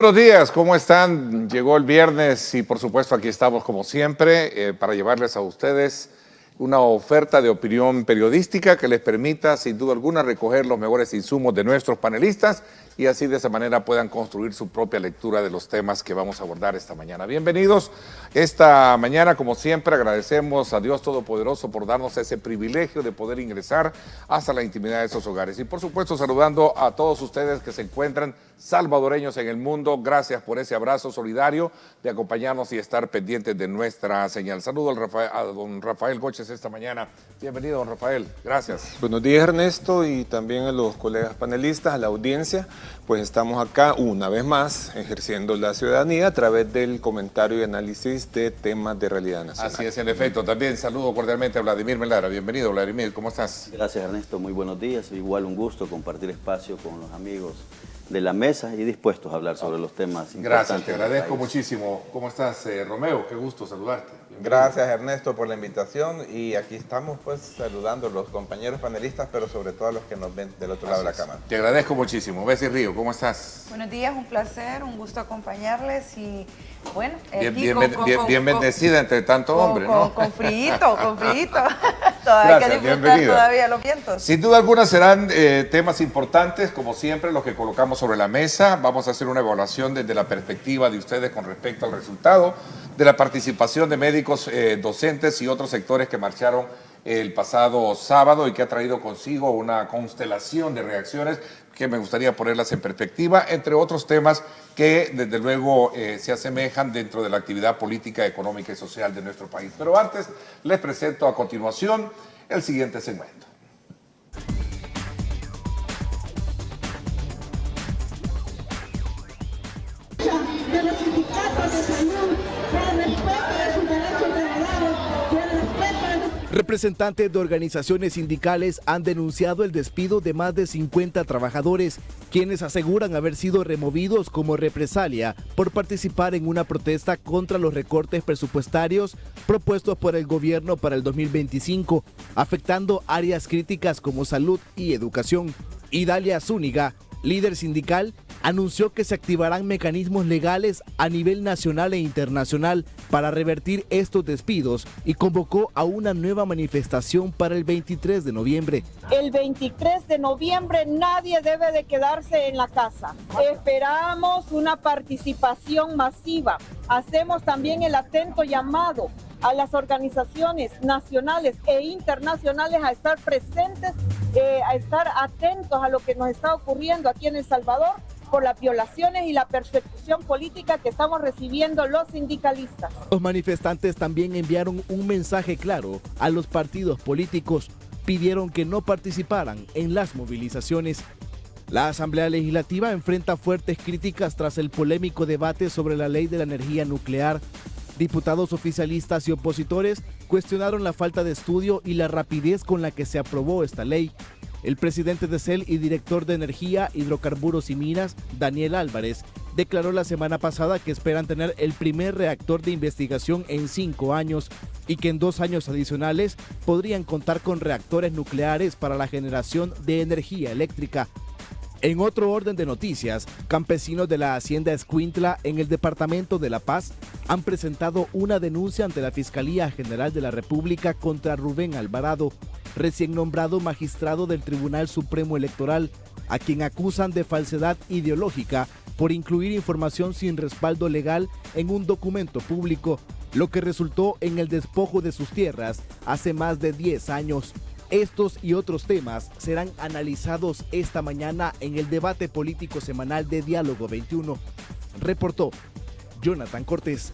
Buenos días, ¿cómo están? Llegó el viernes y por supuesto aquí estamos como siempre para llevarles a ustedes una oferta de opinión periodística que les permita sin duda alguna recoger los mejores insumos de nuestros panelistas y así de esa manera puedan construir su propia lectura de los temas que vamos a abordar esta mañana. Bienvenidos. Esta mañana, como siempre, agradecemos a Dios Todopoderoso por darnos ese privilegio de poder ingresar hasta la intimidad de esos hogares. Y por supuesto, saludando a todos ustedes que se encuentran salvadoreños en el mundo. Gracias por ese abrazo solidario de acompañarnos y estar pendientes de nuestra señal. Saludo a don Rafael Goches esta mañana. Bienvenido, don Rafael. Gracias. Buenos días, Ernesto, y también a los colegas panelistas, a la audiencia. Pues estamos acá una vez más ejerciendo la ciudadanía a través del comentario y análisis de temas de realidad nacional. Así es, en efecto. También saludo cordialmente a Vladimir Melara. Bienvenido, Vladimir. ¿Cómo estás? Gracias, Ernesto. Muy buenos días. Igual un gusto compartir espacio con los amigos de la mesa y dispuestos a hablar sobre los temas importantes. Gracias, te agradezco muchísimo. ¿Cómo estás, Romeo? Qué gusto saludarte. Bienvenido. Gracias, Ernesto, por la invitación y aquí estamos pues saludando a los compañeros panelistas, pero sobre todo a los que nos ven del otro lado de la cámara. Te agradezco muchísimo. Bessie Río, ¿cómo estás? Buenos días, un placer, un gusto acompañarles y bueno, bien bendecida entre tanto hombre, ¿no? Con fríito, con fríito. Todavía hay que disfrutar bienvenida. todavía los vientos. Sin duda alguna serán temas importantes, como siempre, los que colocamos sobre la mesa. Vamos a hacer una evaluación desde la perspectiva de ustedes con respecto al resultado de la participación de médicos, docentes y otros sectores que marcharon el pasado sábado y que ha traído consigo una constelación de reacciones que me gustaría ponerlas en perspectiva, entre otros temas que desde luego se asemejan dentro de la actividad política, económica y social de nuestro país. Pero antes les presento a continuación el siguiente segmento. De los sindicatos de salud, por el respeto de sus derechos laborales, por el respeto de... Representantes de organizaciones sindicales han denunciado el despido de más de 50 trabajadores, quienes aseguran haber sido removidos como represalia por participar en una protesta contra los recortes presupuestarios propuestos por el gobierno para el 2025, afectando áreas críticas como salud y educación. Idalia Zúñiga, líder sindical, anunció que se activarán mecanismos legales a nivel nacional e internacional para revertir estos despidos y convocó a una nueva manifestación para el 23 de noviembre. El 23 de noviembre nadie debe de quedarse en la casa. Esperamos una participación masiva. Hacemos también el atento llamado a las organizaciones nacionales e internacionales a estar presentes, a estar atentos a lo que nos está ocurriendo aquí en El Salvador por las violaciones y la persecución política que estamos recibiendo los sindicalistas. Los manifestantes también enviaron un mensaje claro a los partidos políticos. Pidieron que no participaran en las movilizaciones. La Asamblea Legislativa enfrenta fuertes críticas tras el polémico debate sobre la ley de la energía nuclear. Diputados oficialistas y opositores cuestionaron la falta de estudio y la rapidez con la que se aprobó esta ley. El presidente de CEL y director de Energía, Hidrocarburos y Minas, Daniel Álvarez, declaró la semana pasada que esperan tener el primer reactor de investigación en 5 años y que en 2 años adicionales podrían contar con reactores nucleares para la generación de energía eléctrica. En otro orden de noticias, campesinos de la hacienda Escuintla en el departamento de La Paz han presentado una denuncia ante la Fiscalía General de la República contra Rubén Alvarado, recién nombrado magistrado del Tribunal Supremo Electoral, a quien acusan de falsedad ideológica por incluir información sin respaldo legal en un documento público, lo que resultó en el despojo de sus tierras hace más de 10 años. Estos y otros temas serán analizados esta mañana en el debate político semanal de Diálogo 21. Reportó Jonathan Cortés.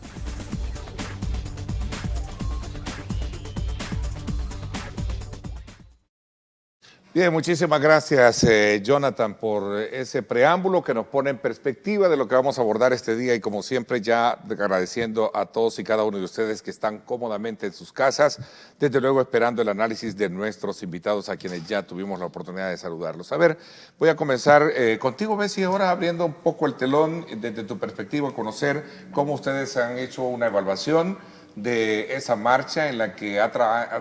Bien, muchísimas gracias, Jonathan, por ese preámbulo que nos pone en perspectiva de lo que vamos a abordar este día y como siempre ya agradeciendo a todos y cada uno de ustedes que están cómodamente en sus casas, desde luego esperando el análisis de nuestros invitados a quienes ya tuvimos la oportunidad de saludarlos. A ver, voy a comenzar contigo, Bessie, ahora abriendo un poco el telón desde tu perspectiva, conocer cómo ustedes han hecho una evaluación de esa marcha en la que ha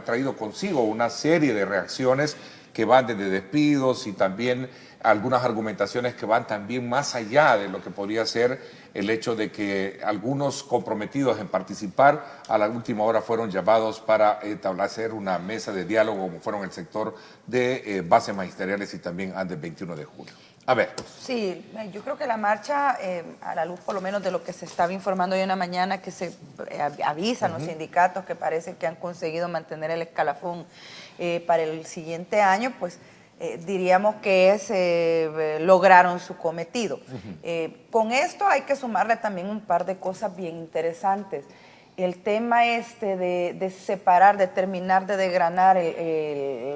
traído consigo una serie de reacciones que van desde despidos y también algunas argumentaciones que van también más allá de lo que podría ser el hecho de que algunos comprometidos en participar a la última hora fueron llamados para establecer una mesa de diálogo, como fueron el sector de bases magisteriales y también antes 21 de julio. A ver. Sí, yo creo que la marcha, a la luz por lo menos de lo que se estaba informando hoy en la mañana, que se avisan los sindicatos que parece que han conseguido mantener el escalafón para el siguiente año, pues diríamos que lograron su cometido. Con esto hay que sumarle también un par de cosas bien interesantes. El tema de separar, de terminar de desgranar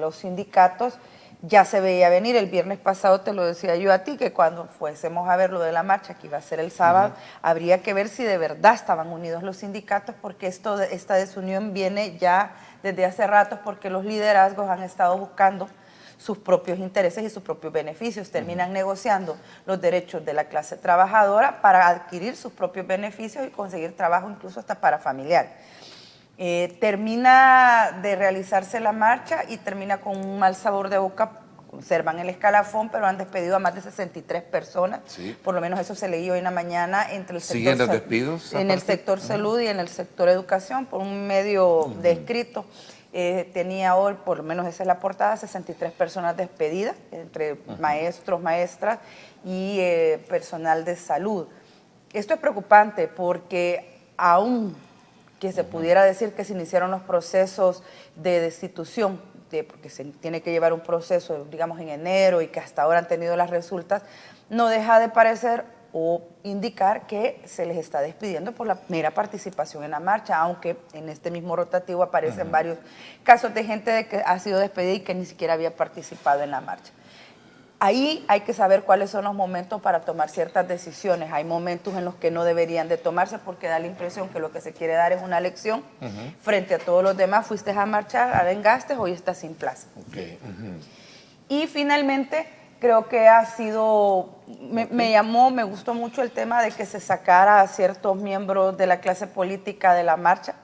los sindicatos, ya se veía venir. El viernes pasado te lo decía yo a ti, que cuando fuésemos a ver lo de la marcha, que iba a ser el sábado, habría que ver si de verdad estaban unidos los sindicatos, porque esta desunión viene ya desde hace rato, porque los liderazgos han estado buscando sus propios intereses y sus propios beneficios, terminan negociando los derechos de la clase trabajadora para adquirir sus propios beneficios y conseguir trabajo incluso hasta para familiar. Termina de realizarse la marcha y termina con un mal sabor de boca. Conservan el escalafón, pero han despedido a más de 63 personas. Sí. Por lo menos eso se leía hoy en la mañana entre el ¿Siguen los despidos? En el sector salud y en el sector educación, por un medio de escrito. Tenía hoy, por lo menos esa es la portada, 63 personas despedidas, entre maestros, maestras y personal de salud. Esto es preocupante porque aún que se pudiera decir que se iniciaron los procesos de destitución, porque se tiene que llevar un proceso, digamos, en enero y que hasta ahora han tenido las resultas, no deja de parecer o indicar que se les está despidiendo por la mera participación en la marcha, aunque en este mismo rotativo aparecen varios casos de gente que ha sido despedida y que ni siquiera había participado en la marcha. Ahí hay que saber cuáles son los momentos para tomar ciertas decisiones. Hay momentos en los que no deberían de tomarse porque da la impresión que lo que se quiere dar es una lección frente a todos los demás. Fuiste a marchar, arengaste, hoy estás sin plaza. Okay. Y finalmente creo que ha sido, me gustó mucho el tema de que se sacara a ciertos miembros de la clase política de la marcha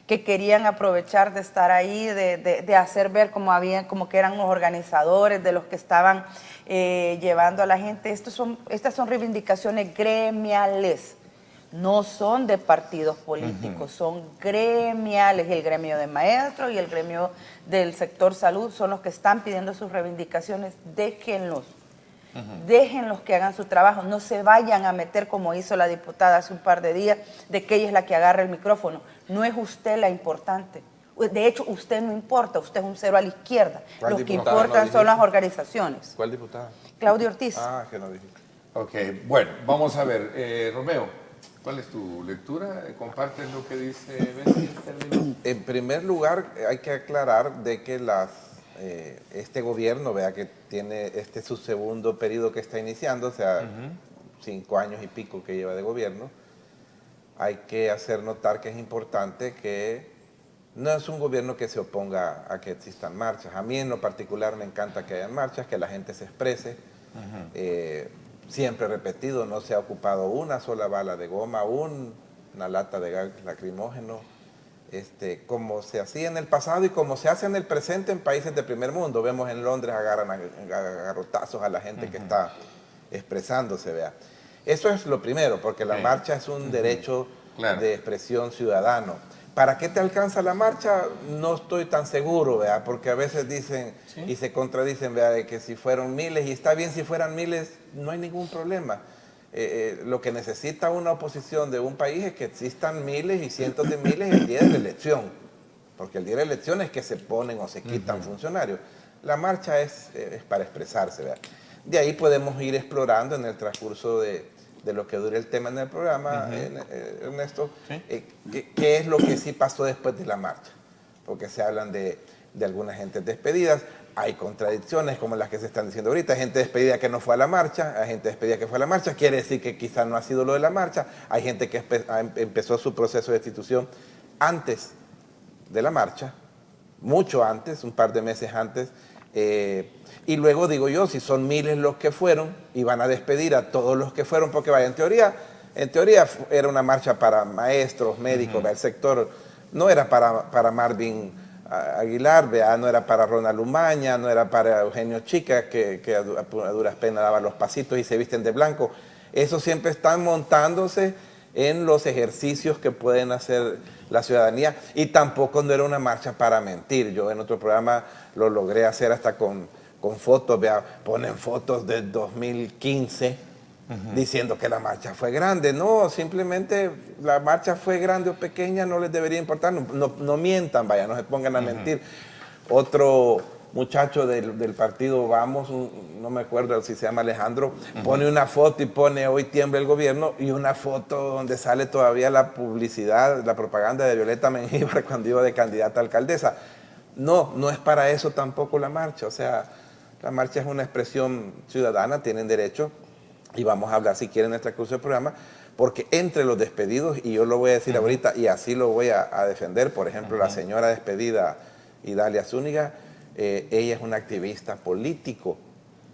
que querían aprovechar de estar ahí, de hacer ver como que eran los organizadores, de los que estaban llevando a la gente. Estas son reivindicaciones gremiales, no son de partidos políticos, son gremiales. El gremio de maestros y el gremio del sector salud son los que están pidiendo sus reivindicaciones. Déjenlos. Déjenlos que hagan su trabajo, no se vayan a meter como hizo la diputada hace un par de días, de que ella es la que agarra el micrófono. No es usted la importante. De hecho, usted no importa, usted es un cero a la izquierda. Los que importan son las organizaciones. ¿Cuál diputada? Claudia Ortiz. Ah, que no dijiste. Ok, bueno, vamos a ver. Romeo, ¿cuál es tu lectura? ¿Compartes lo que dice Bessi en términos? En primer lugar, hay que aclarar de que este gobierno, vea que tiene su segundo periodo que está iniciando, o sea, 5 años y pico que lleva de gobierno, hay que hacer notar que es importante que no es un gobierno que se oponga a que existan marchas. A mí en lo particular me encanta que hayan marchas, que la gente se exprese. Siempre he repetido, no se ha ocupado una sola bala de goma, una lata de gas lacrimógeno, como se hacía en el pasado y como se hace en el presente en países de primer mundo. Vemos en Londres agarran a garrotazos a la gente que está expresándose, vea. Eso es lo primero, porque la marcha es un derecho de expresión ciudadano. ¿Para qué te alcanza la marcha? No estoy tan seguro, vea, porque a veces dicen y se contradicen, vea, de que si fueron miles, y está bien si fueran miles, no hay ningún problema. Lo que necesita una oposición de un país es que existan miles y cientos de miles el día de la elección, porque el día de la elección es que se ponen o se quitan funcionarios. La marcha es para expresarse, ¿verdad? De ahí podemos ir explorando en el transcurso de lo que dure el tema en el programa, Ernesto, qué es lo que sí pasó después de la marcha, porque se hablan de algunas gentes despedidas. Hay contradicciones como las que se están diciendo ahorita. Hay gente despedida que no fue a la marcha, hay gente despedida que fue a la marcha, quiere decir que quizás no ha sido lo de la marcha. Hay gente que empezó su proceso de destitución antes de la marcha, mucho antes, un par de meses antes, y luego digo yo, si son miles los que fueron y van a despedir a todos los que fueron, porque vaya, en teoría era una marcha para maestros, médicos, el sector no era para Marvin Aguilar, vea, no era para Ronald Umaña, no era para Eugenio Chica, que a duras penas daba los pasitos y se visten de blanco. Eso siempre están montándose en los ejercicios que pueden hacer la ciudadanía, y tampoco no era una marcha para mentir. Yo en otro programa lo logré hacer hasta con fotos, vea, ponen fotos del 2015 diciendo que la marcha fue grande. No, simplemente la marcha fue grande o pequeña, no les debería importar, no mientan, vaya, no se pongan a mentir. Otro muchacho del partido Vamos, no me acuerdo si se llama Alejandro, pone una foto y pone "hoy tiembla el gobierno", y una foto donde sale todavía la publicidad, la propaganda de Violeta Mengíbar cuando iba de candidata a alcaldesa. No es para eso tampoco la marcha. O sea, la marcha es una expresión ciudadana, tienen derecho, y vamos a hablar si quieren en nuestra curso de programa, porque entre los despedidos, y yo lo voy a decir ahorita y así lo voy a defender, por ejemplo, la señora despedida Idalia Zúñiga, ella es una activista político.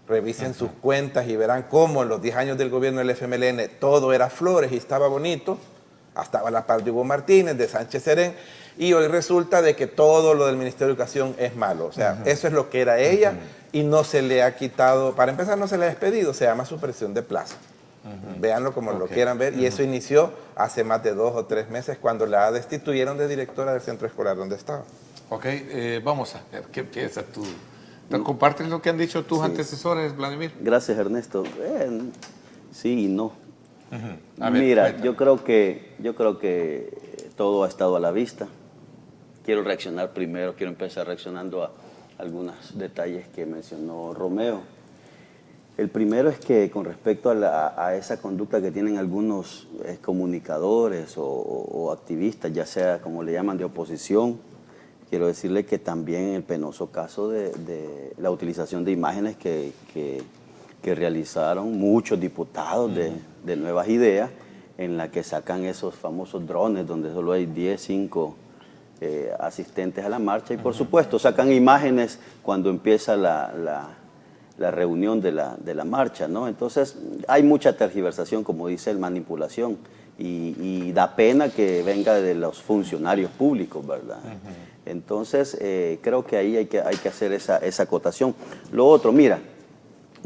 Revisen sus cuentas y verán cómo en los 10 años del gobierno del FMLN todo era flores y estaba bonito, hasta a la par de Hugo Martínez, de Sánchez Serén, y hoy resulta de que todo lo del Ministerio de Educación es malo. O sea, eso es lo que era ella, y no se le ha quitado, para empezar no se le ha despedido, se llama supresión de plaza. Véanlo como lo quieran ver, y eso inició hace más de 2 o 3 meses cuando la destituyeron de directora del centro escolar donde estaba. Ok, vamos a ver, ¿qué piensas tú? ¿Compartes lo que han dicho tus antecesores, Vladimir? Gracias, Ernesto. Sí y no. A ver, mira, cuéntame. yo creo que todo ha estado a la vista. Quiero reaccionar primero, quiero empezar reaccionando a algunos detalles que mencionó Romeo. El primero es que con respecto a esa conducta que tienen algunos comunicadores o activistas, ya sea como le llaman de oposición, quiero decirle que también el penoso caso de la utilización de imágenes que realizaron muchos diputados de Nuevas Ideas, en la que sacan esos famosos drones donde solo hay 10, 5 asistentes a la marcha, y por supuesto sacan imágenes cuando empieza la reunión de la marcha, ¿no? Entonces hay mucha tergiversación, como dice el manipulación, y da pena que venga de los funcionarios públicos, ¿verdad? Entonces creo que ahí hay que hacer esa acotación. Lo otro, mira,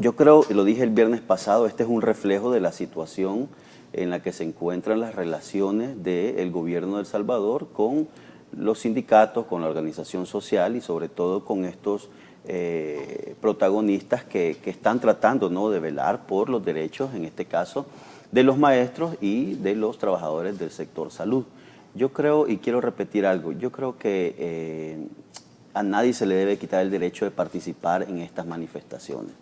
yo creo, y lo dije el viernes pasado, este es un reflejo de la situación en la que se encuentran las relaciones del gobierno de El Salvador con los sindicatos, con la organización social y sobre todo con estos protagonistas que están tratando, ¿no?, de velar por los derechos, en este caso, de los maestros y de los trabajadores del sector salud. Yo creo, y quiero repetir algo, yo creo que a nadie se le debe quitar el derecho de participar en estas manifestaciones.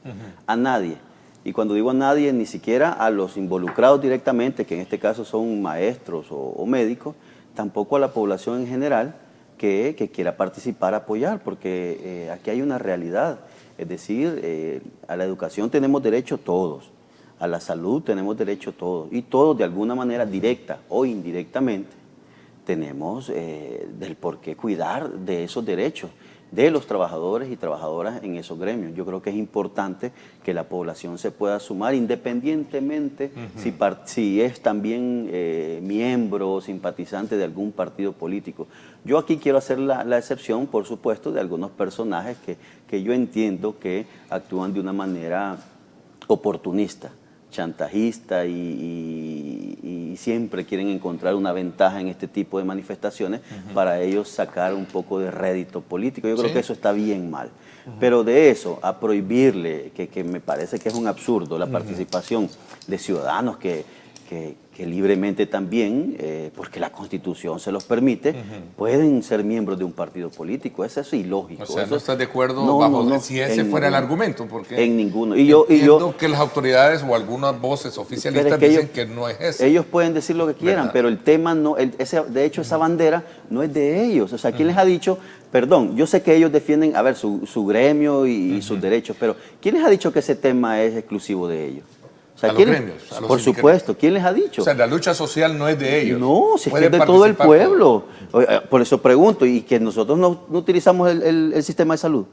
A nadie. Y cuando digo a nadie, ni siquiera a los involucrados directamente, que en este caso son maestros o médicos, tampoco a la población en general que quiera participar, apoyar, porque aquí hay una realidad. Es decir, a la educación tenemos derecho todos, a la salud tenemos derecho todos, y todos de alguna manera directa o indirectamente tenemos del por qué cuidar de esos derechos de los trabajadores y trabajadoras en esos gremios. Yo creo que es importante que la población se pueda sumar independientemente si es también miembro o simpatizante de algún partido político. Yo aquí quiero hacer la excepción, por supuesto, de algunos personajes que yo entiendo que actúan de una manera oportunista, chantajista y siempre quieren encontrar una ventaja en este tipo de manifestaciones para ellos sacar un poco de rédito político. Yo creo que eso está bien mal. Pero de eso a prohibirle, que me parece que es un absurdo, la participación de ciudadanos que libremente también, porque la Constitución se los permite, pueden ser miembros de un partido político. Eso es ilógico. O sea, eso, ¿no estás de acuerdo no, si ese fuera el argumento? Porque en ninguno. entiendo que las autoridades o algunas voces oficialistas dicen que no es eso. Ellos pueden decir lo que quieran, pero el tema no, de hecho esa bandera no es de ellos. O sea, ¿quién les ha dicho? Perdón, yo sé que ellos defienden, a ver, su gremio y sus derechos, pero ¿quién les ha dicho que ese tema es exclusivo de ellos? O sea, a los gremios, a los por supuesto, ¿quién les ha dicho? O sea, la lucha social no es de ellos. No, si es que es de todo el pueblo. Por eso pregunto, y que nosotros no utilizamos el sistema de salud,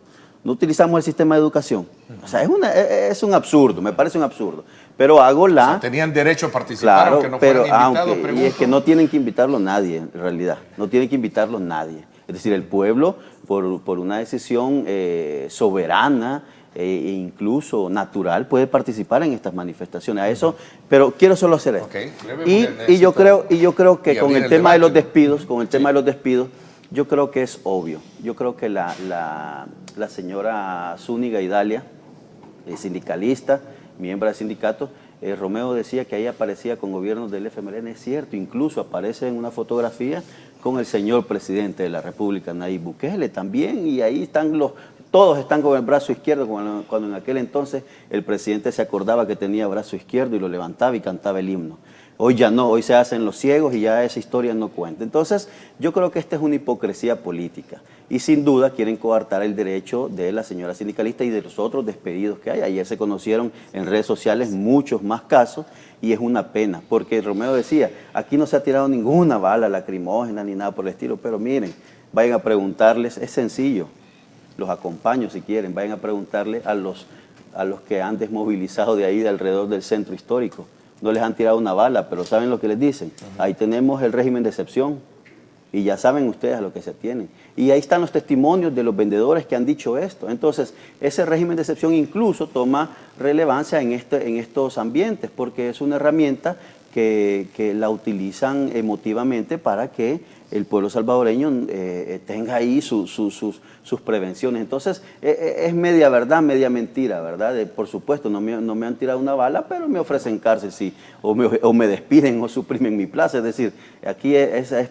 no utilizamos el sistema de educación. O sea, es un absurdo, me parece un absurdo. Pero hago O sea, tenían derecho a participar, claro, aunque no fueran invitados, y es que no tienen que invitarlo nadie, en realidad. No tienen que invitarlo nadie. Es decir, el pueblo, por una decisión soberana e incluso natural, puede participar en estas manifestaciones. A eso, pero quiero solo hacer esto. Okay. Y yo creo que con el tema de los despidos, yo creo que es obvio. Yo creo que la señora Zúñiga Idalia, sindicalista, miembro del sindicato, Romeo decía que ahí aparecía con gobiernos del FMLN, es cierto, incluso aparece en una fotografía con el señor presidente de la República, Nayib Bukele también, y ahí están todos están con el brazo izquierdo, cuando en aquel entonces el presidente se acordaba que tenía brazo izquierdo y lo levantaba y cantaba el himno. Hoy ya no, hoy se hacen los ciegos y ya esa historia no cuenta. Entonces, yo creo que esta es una hipocresía política y sin duda quieren coartar el derecho de la señora sindicalista y de los otros despedidos que hay. Ayer se conocieron en redes sociales muchos más casos y es una pena, porque Romeo decía, aquí no se ha tirado ninguna bala lacrimógena ni nada por el estilo, pero miren, vayan a preguntarles, es sencillo, los acompaño si quieren, vayan a preguntarle a los que han desmovilizado de ahí, de alrededor del centro histórico. No les han tirado una bala, pero ¿saben lo que les dicen? Ahí tenemos el régimen de excepción y ya saben ustedes a lo que se atienen. Y ahí están los testimonios de los vendedores que han dicho esto. Entonces, ese régimen de excepción incluso toma relevancia en estos ambientes porque es una herramienta que la utilizan emotivamente para que el pueblo salvadoreño tenga ahí sus prevenciones. Entonces, es media verdad, media mentira, ¿verdad? Por supuesto, no me han tirado una bala, pero me ofrecen cárcel, sí, o me despiden o suprimen mi plaza. Es decir, aquí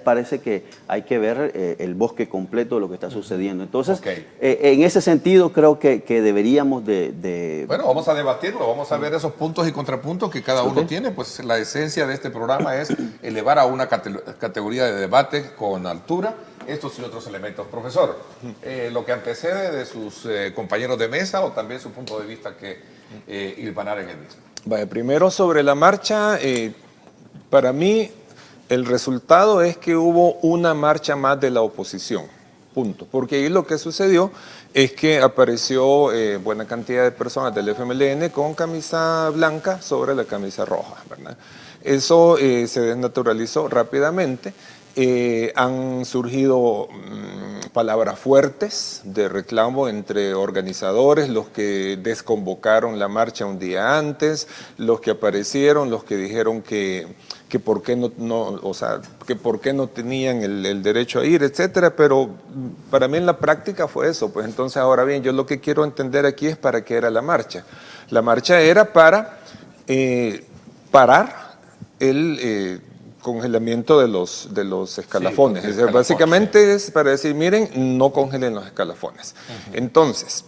parece que hay que ver el bosque completo de lo que está sucediendo. Entonces, en ese sentido, creo que deberíamos de... Bueno, vamos a debatirlo, vamos a ver esos puntos y contrapuntos que cada uno tiene. Pues la esencia de este programa es elevar a una categoría de debate con altura estos y otros elementos. Profesor, lo que antecede de sus compañeros de mesa o también su punto de vista que hilvanar en el mismo. Vale, primero sobre la marcha, para mí el resultado es que hubo una marcha más de la oposición, punto. Porque ahí lo que sucedió es que apareció buena cantidad de personas del FMLN con camisa blanca sobre la camisa roja, ¿verdad? Eso se desnaturalizó rápidamente. Han surgido palabras fuertes de reclamo entre organizadores, los que desconvocaron la marcha un día antes, los que aparecieron, los que dijeron que por qué que por qué no tenían el derecho a ir, etcétera, pero para mí en la práctica fue eso. Pues entonces, ahora bien, yo lo que quiero entender aquí es para qué era la marcha. La marcha era para parar el congelamiento de los escalafones. Sí, básicamente es para decir, miren, no congelen los escalafones. Entonces,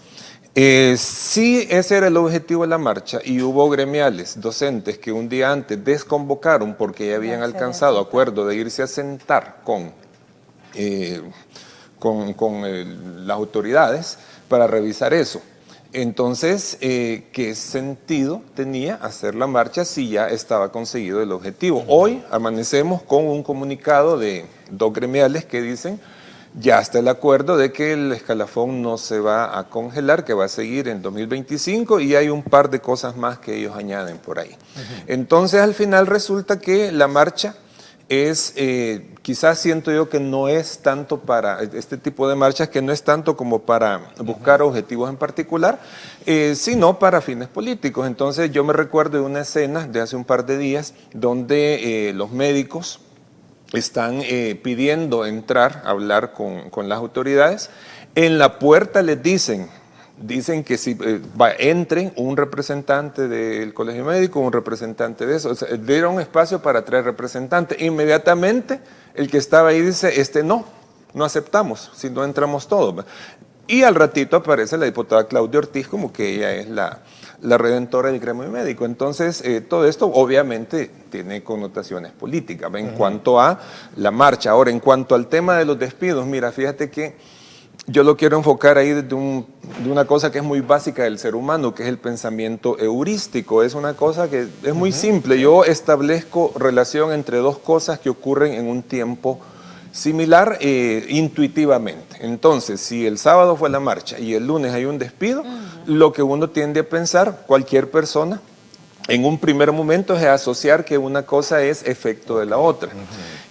sí, ese era el objetivo de la marcha y hubo gremiales, docentes que un día antes desconvocaron porque ya habían alcanzado acuerdo de irse a sentar con las autoridades para revisar eso. Entonces, ¿qué sentido tenía hacer la marcha si ya estaba conseguido el objetivo? Hoy amanecemos con un comunicado de dos gremiales que dicen ya está el acuerdo de que el escalafón no se va a congelar, que va a seguir en 2025 y hay un par de cosas más que ellos añaden por ahí. Entonces, al final resulta que la marcha es, quizás siento yo que no es tanto para este tipo de marchas, que no es tanto como para buscar objetivos en particular, sino para fines políticos. Entonces yo me recuerdo de una escena de hace un par de días donde los médicos están pidiendo entrar a hablar con las autoridades. En la puerta les dicen que si entren un representante del colegio médico, un representante de eso, o sea, dieron espacio para 3 representantes. Inmediatamente el que estaba ahí dice, no aceptamos, si no entramos todos. Y al ratito aparece la diputada Claudia Ortiz como que ella es la redentora del gremio médico. Entonces, todo esto obviamente tiene connotaciones políticas en cuanto a la marcha. Ahora, en cuanto al tema de los despidos, mira, fíjate que yo lo quiero enfocar ahí de una cosa que es muy básica del ser humano, que es el pensamiento heurístico. Es una cosa que es muy simple. Yo establezco relación entre dos cosas que ocurren en un tiempo similar intuitivamente. Entonces, si el sábado fue la marcha y el lunes hay un despido, lo que uno tiende a pensar, cualquier persona, en un primer momento es asociar que una cosa es efecto de la otra.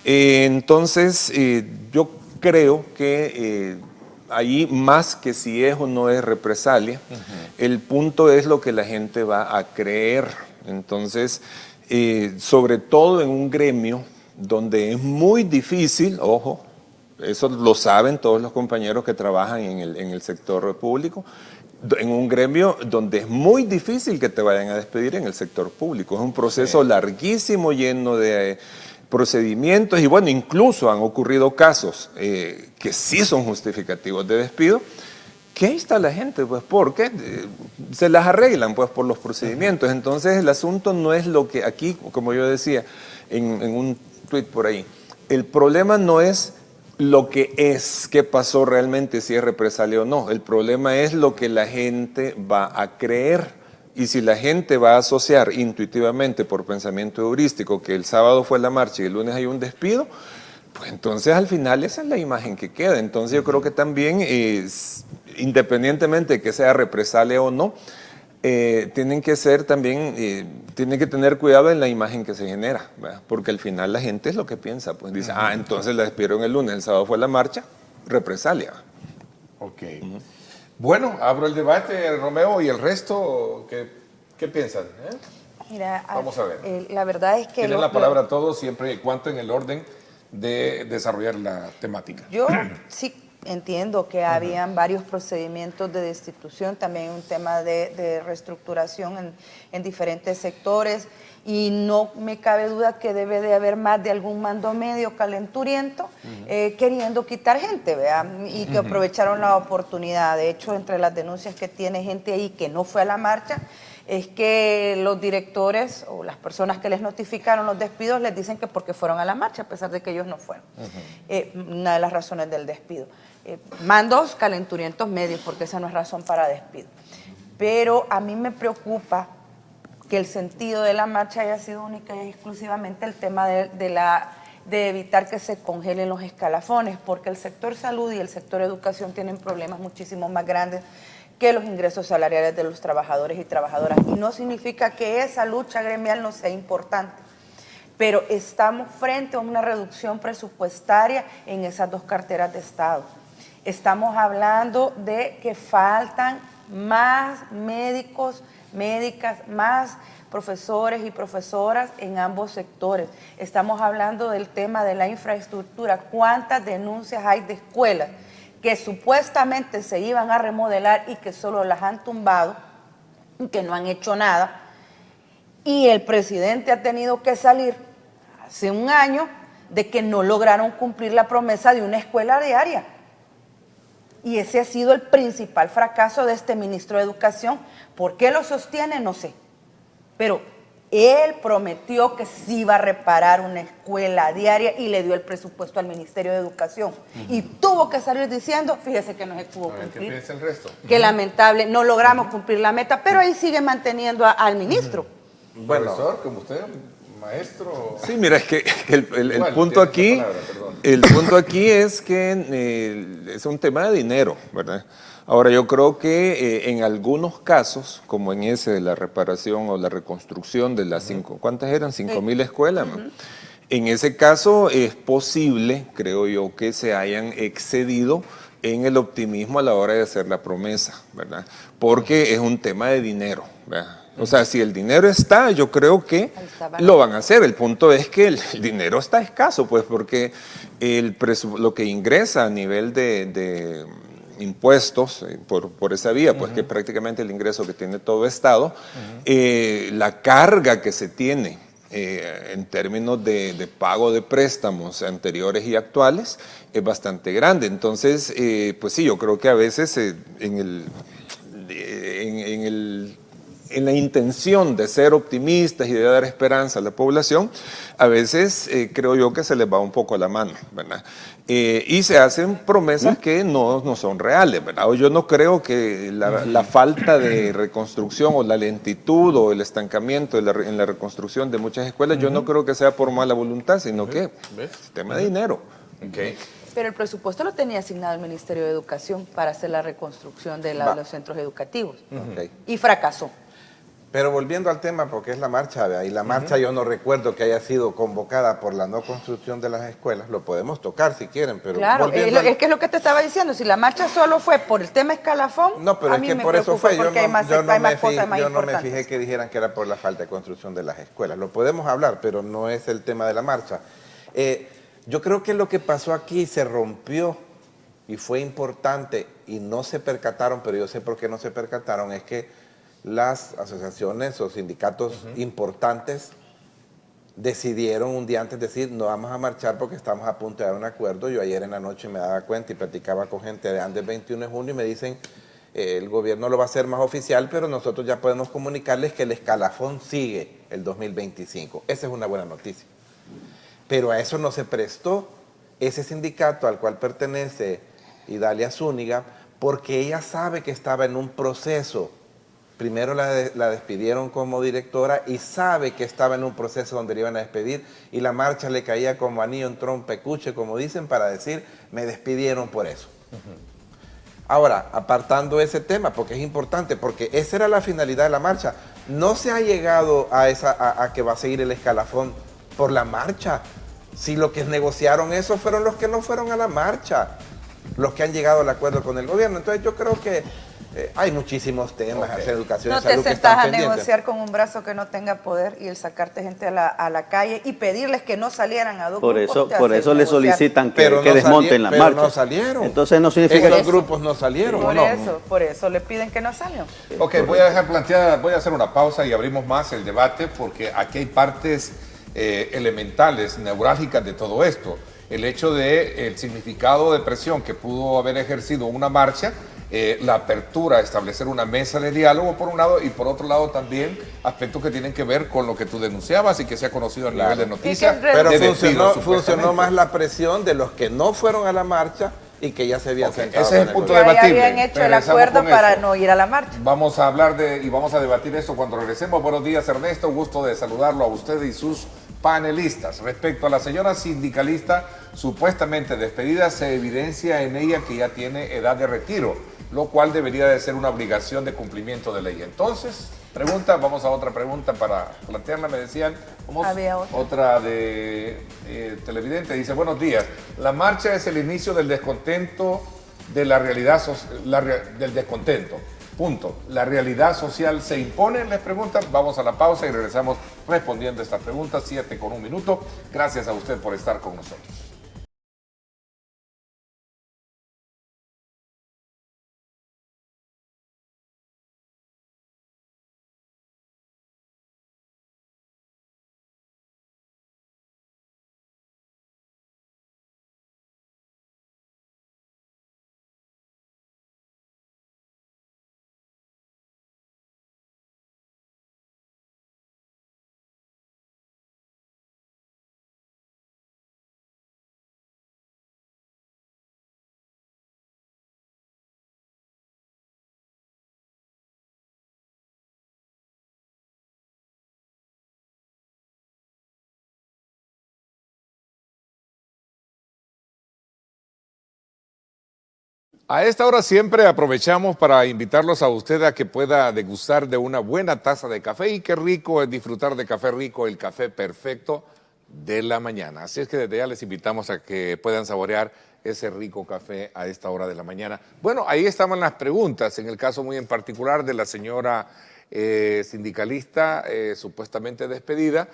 Entonces, yo creo que ahí, más que si es o no es represalia, el punto es lo que la gente va a creer. Entonces, sobre todo en un gremio donde es muy difícil, ojo, eso lo saben todos los compañeros que trabajan en el sector público, en un gremio donde es muy difícil que te vayan a despedir en el sector público. Es un proceso larguísimo, lleno de procedimientos, y bueno, incluso han ocurrido casos que sí son justificativos de despido, que ahí está la gente, pues, porque se las arreglan, pues, por los procedimientos. Entonces, el asunto no es lo que aquí, como yo decía en un tuit por ahí, el problema no es lo que es, qué pasó realmente, si es represalia o no. El problema es lo que la gente va a creer. Y si la gente va a asociar intuitivamente por pensamiento heurístico que el sábado fue la marcha y el lunes hay un despido, pues entonces al final esa es la imagen que queda. Entonces yo creo que también, independientemente de que sea represalia o no, tienen que ser también, tienen que tener cuidado en la imagen que se genera, ¿verdad? Porque al final la gente es lo que piensa, pues dice, entonces la despidieron el lunes, el sábado fue la marcha, represalia. Ok. Bueno, abro el debate, Romeo, y el resto, ¿qué piensan? Mira, vamos a ver. La verdad es que... Tienen la palabra todos, siempre y cuando en el orden de desarrollar la temática. Yo sí entiendo que habían varios procedimientos de destitución, también un tema de reestructuración en diferentes sectores, y no me cabe duda que debe de haber más de algún mando medio calenturiento queriendo quitar gente, ¿verdad? Y que aprovecharon la oportunidad. De hecho, entre las denuncias que tiene gente ahí que no fue a la marcha, es que los directores o las personas que les notificaron los despidos les dicen que porque fueron a la marcha, a pesar de que ellos no fueron. Una de las razones del despido. Mandos calenturientos medios, porque esa no es razón para despido. Pero a mí me preocupa que el sentido de la marcha haya sido única y exclusivamente el tema de evitar que se congelen los escalafones, porque el sector salud y el sector educación tienen problemas muchísimo más grandes que los ingresos salariales de los trabajadores y trabajadoras. Y no significa que esa lucha gremial no sea importante, pero estamos frente a una reducción presupuestaria en esas dos carteras de Estado. Estamos hablando de que faltan más médicos, médicas, más profesores y profesoras en ambos sectores. Estamos hablando del tema de la infraestructura. ¿Cuántas denuncias hay de escuelas que supuestamente se iban a remodelar y que solo las han tumbado, que no han hecho nada? Y el presidente ha tenido que salir hace un año de que no lograron cumplir la promesa de una escuela diaria. Y ese ha sido el principal fracaso de este ministro de Educación. ¿Por qué lo sostiene? No sé. Pero él prometió que sí iba a reparar una escuela diaria y le dio el presupuesto al Ministerio de Educación. Y tuvo que salir diciendo, fíjese que no se pudo cumplir. ¿Qué piensa el resto? Que lamentable, no logramos cumplir la meta, pero ahí sigue manteniendo al ministro. Bueno, profesor, como usted, maestro. Sí, mira, es que el punto aquí, el punto aquí es que es un tema de dinero, ¿verdad? Ahora, yo creo que en algunos casos, como en ese de la reparación o la reconstrucción de las ¿cuántas eran? 5,000 escuelas. En ese caso es posible, creo yo, que se hayan excedido en el optimismo a la hora de hacer la promesa, ¿verdad? Porque es un tema de dinero, ¿verdad? O sea, si el dinero está, yo creo que lo van a hacer. El punto es que el dinero está escaso, pues, porque lo que ingresa a nivel de impuestos por esa vía, pues que prácticamente el ingreso que tiene todo Estado, la carga que se tiene en términos de pago de préstamos anteriores y actuales es bastante grande. Entonces, pues sí, yo creo que a veces en la intención de ser optimistas y de dar esperanza a la población, a veces creo yo que se les va un poco la mano, ¿verdad? Y se hacen promesas que no son reales, ¿verdad? O yo no creo que la falta de reconstrucción o la lentitud o el estancamiento en la reconstrucción de muchas escuelas, yo no creo que sea por mala voluntad, sino que es tema de dinero. Okay. Pero el presupuesto lo tenía asignado el Ministerio de Educación para hacer la reconstrucción de los centros educativos. Y fracasó. Pero volviendo al tema, porque es la marcha, ¿vea? Y la marcha yo no recuerdo que haya sido convocada por la no construcción de las escuelas. Lo podemos tocar si quieren, pero Claro, volviendo es que es lo que te estaba diciendo. Si la marcha solo fue por el tema escalafón, No, pero a es mí que me por eso preocupa fue. porque hay más cosas más Yo no me importantes. fijé que dijeran que era por la falta de construcción de las escuelas. Lo podemos hablar, pero no es el tema de la marcha. Yo creo que lo que pasó aquí se rompió y fue importante y no se percataron, pero yo sé por qué no se percataron, es que las asociaciones o sindicatos importantes decidieron un día antes decir, no vamos a marchar porque estamos a punto de dar un acuerdo. Yo ayer en la noche me daba cuenta y platicaba con gente de Andes 21 de junio y me dicen, el gobierno lo va a hacer más oficial, pero nosotros ya podemos comunicarles que el escalafón sigue el 2025. Esa es una buena noticia. Pero a eso no se prestó ese sindicato al cual pertenece Idalia Zúñiga, porque ella sabe que estaba en un proceso. Primero la despidieron como directora y sabe que estaba en un proceso donde le iban a despedir y la marcha le caía como anillo en trompecuche, como dicen, para decir, me despidieron por eso. Ahora, apartando ese tema, porque es importante, porque esa era la finalidad de la marcha. No se ha llegado a que va a seguir el escalafón por la marcha. Si lo que negociaron eso fueron los que no fueron a la marcha, los que han llegado al acuerdo con el gobierno. Entonces yo creo que hay muchísimos temas, educación No y salud te que sentás están a pendientes. negociar con un brazo que no tenga poder y el sacarte gente a la calle y pedirles que no salieran a dos Por grupos, eso, te por hace eso le negociar. solicitan Pero que no desmonten la pero marcha. no salieron. Entonces no significa Esos que... grupos no salieron, ¿o no? Por eso le piden que no salgan. Ok, voy a dejar planteada, voy a hacer una pausa y abrimos más el debate porque aquí hay partes elementales, neurálgicas de todo esto. El hecho de el significado de presión que pudo haber ejercido una marcha, la apertura a establecer una mesa de diálogo por un lado y por otro lado también aspectos que tienen que ver con lo que tú denunciabas y que se ha conocido a nivel de noticias. Pero de funcionó despidos, funcionó más supuestamente. la presión de los que no fueron a la marcha y que ya se habían Ok, sentado. ese es el con punto Ya debatible. habían hecho el Regresamos acuerdo con para eso. no ir a la marcha. Vamos a hablar y vamos a debatir esto cuando regresemos. Buenos días, Ernesto. Gusto de saludarlo a usted y sus panelistas. Respecto a la señora sindicalista supuestamente despedida, se evidencia en ella que ya tiene edad de retiro, lo cual debería de ser una obligación de cumplimiento de ley. Entonces, vamos a otra pregunta para plantearla. Me decían, Había otra de televidente. Dice, buenos días. La marcha es el inicio del descontento de la realidad, del descontento. Punto. ¿La realidad social se impone? Les preguntan. Vamos a la pausa y regresamos respondiendo a esta pregunta. 7:01. Gracias a usted por estar con nosotros. A esta hora siempre aprovechamos para invitarlos a usted a que pueda degustar de una buena taza de café y qué rico es disfrutar de café rico, el café perfecto de la mañana. Así es que desde ya les invitamos a que puedan saborear ese rico café a esta hora de la mañana. Bueno, ahí estaban las preguntas, en el caso muy en particular de la señora sindicalista supuestamente despedida.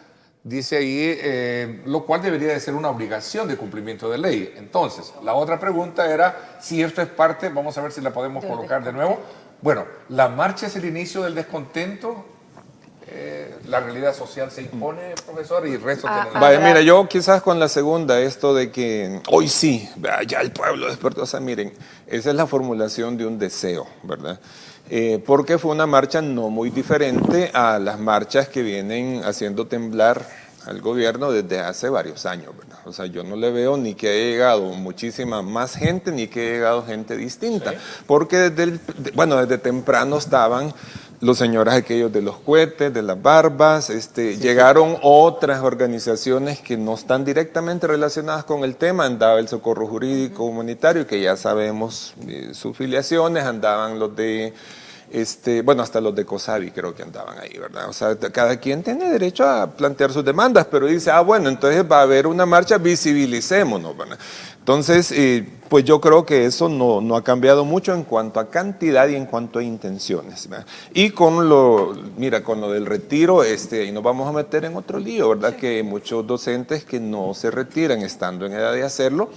Dice ahí, lo cual debería de ser una obligación de cumplimiento de ley. Entonces, la otra pregunta era si esto es parte, vamos a ver si la podemos colocar de nuevo. Bueno, la marcha es el inicio del descontento, la realidad social se impone, profesor, y el resto tenemos... Vaya, mira, yo quizás con la segunda, esto de que hoy sí, ya el pueblo despertó. O sea, miren, esa es la formulación de un deseo, ¿verdad? Porque fue una marcha no muy diferente a las marchas que vienen haciendo temblar al gobierno desde hace varios años, ¿verdad? O sea, yo no le veo ni que haya llegado muchísima más gente, ni que haya llegado gente distinta, ¿sí? Porque desde temprano estaban los señores aquellos de los cohetes, de las barbas, llegaron otras organizaciones que no están directamente relacionadas con el tema. Andaba el Socorro Jurídico Humanitario, que ya sabemos sus filiaciones, andaban los de Bueno, hasta los de COSAVI creo que andaban ahí, ¿verdad? O sea, cada quien tiene derecho a plantear sus demandas, pero dice, bueno, entonces va a haber una marcha, visibilicémonos, ¿verdad? Entonces, pues yo creo que eso no ha cambiado mucho en cuanto a cantidad y en cuanto a intenciones, ¿verdad? Y con lo del retiro, y nos vamos a meter en otro lío, ¿verdad? Sí. Que muchos docentes que no se retiran estando en edad de hacerlo,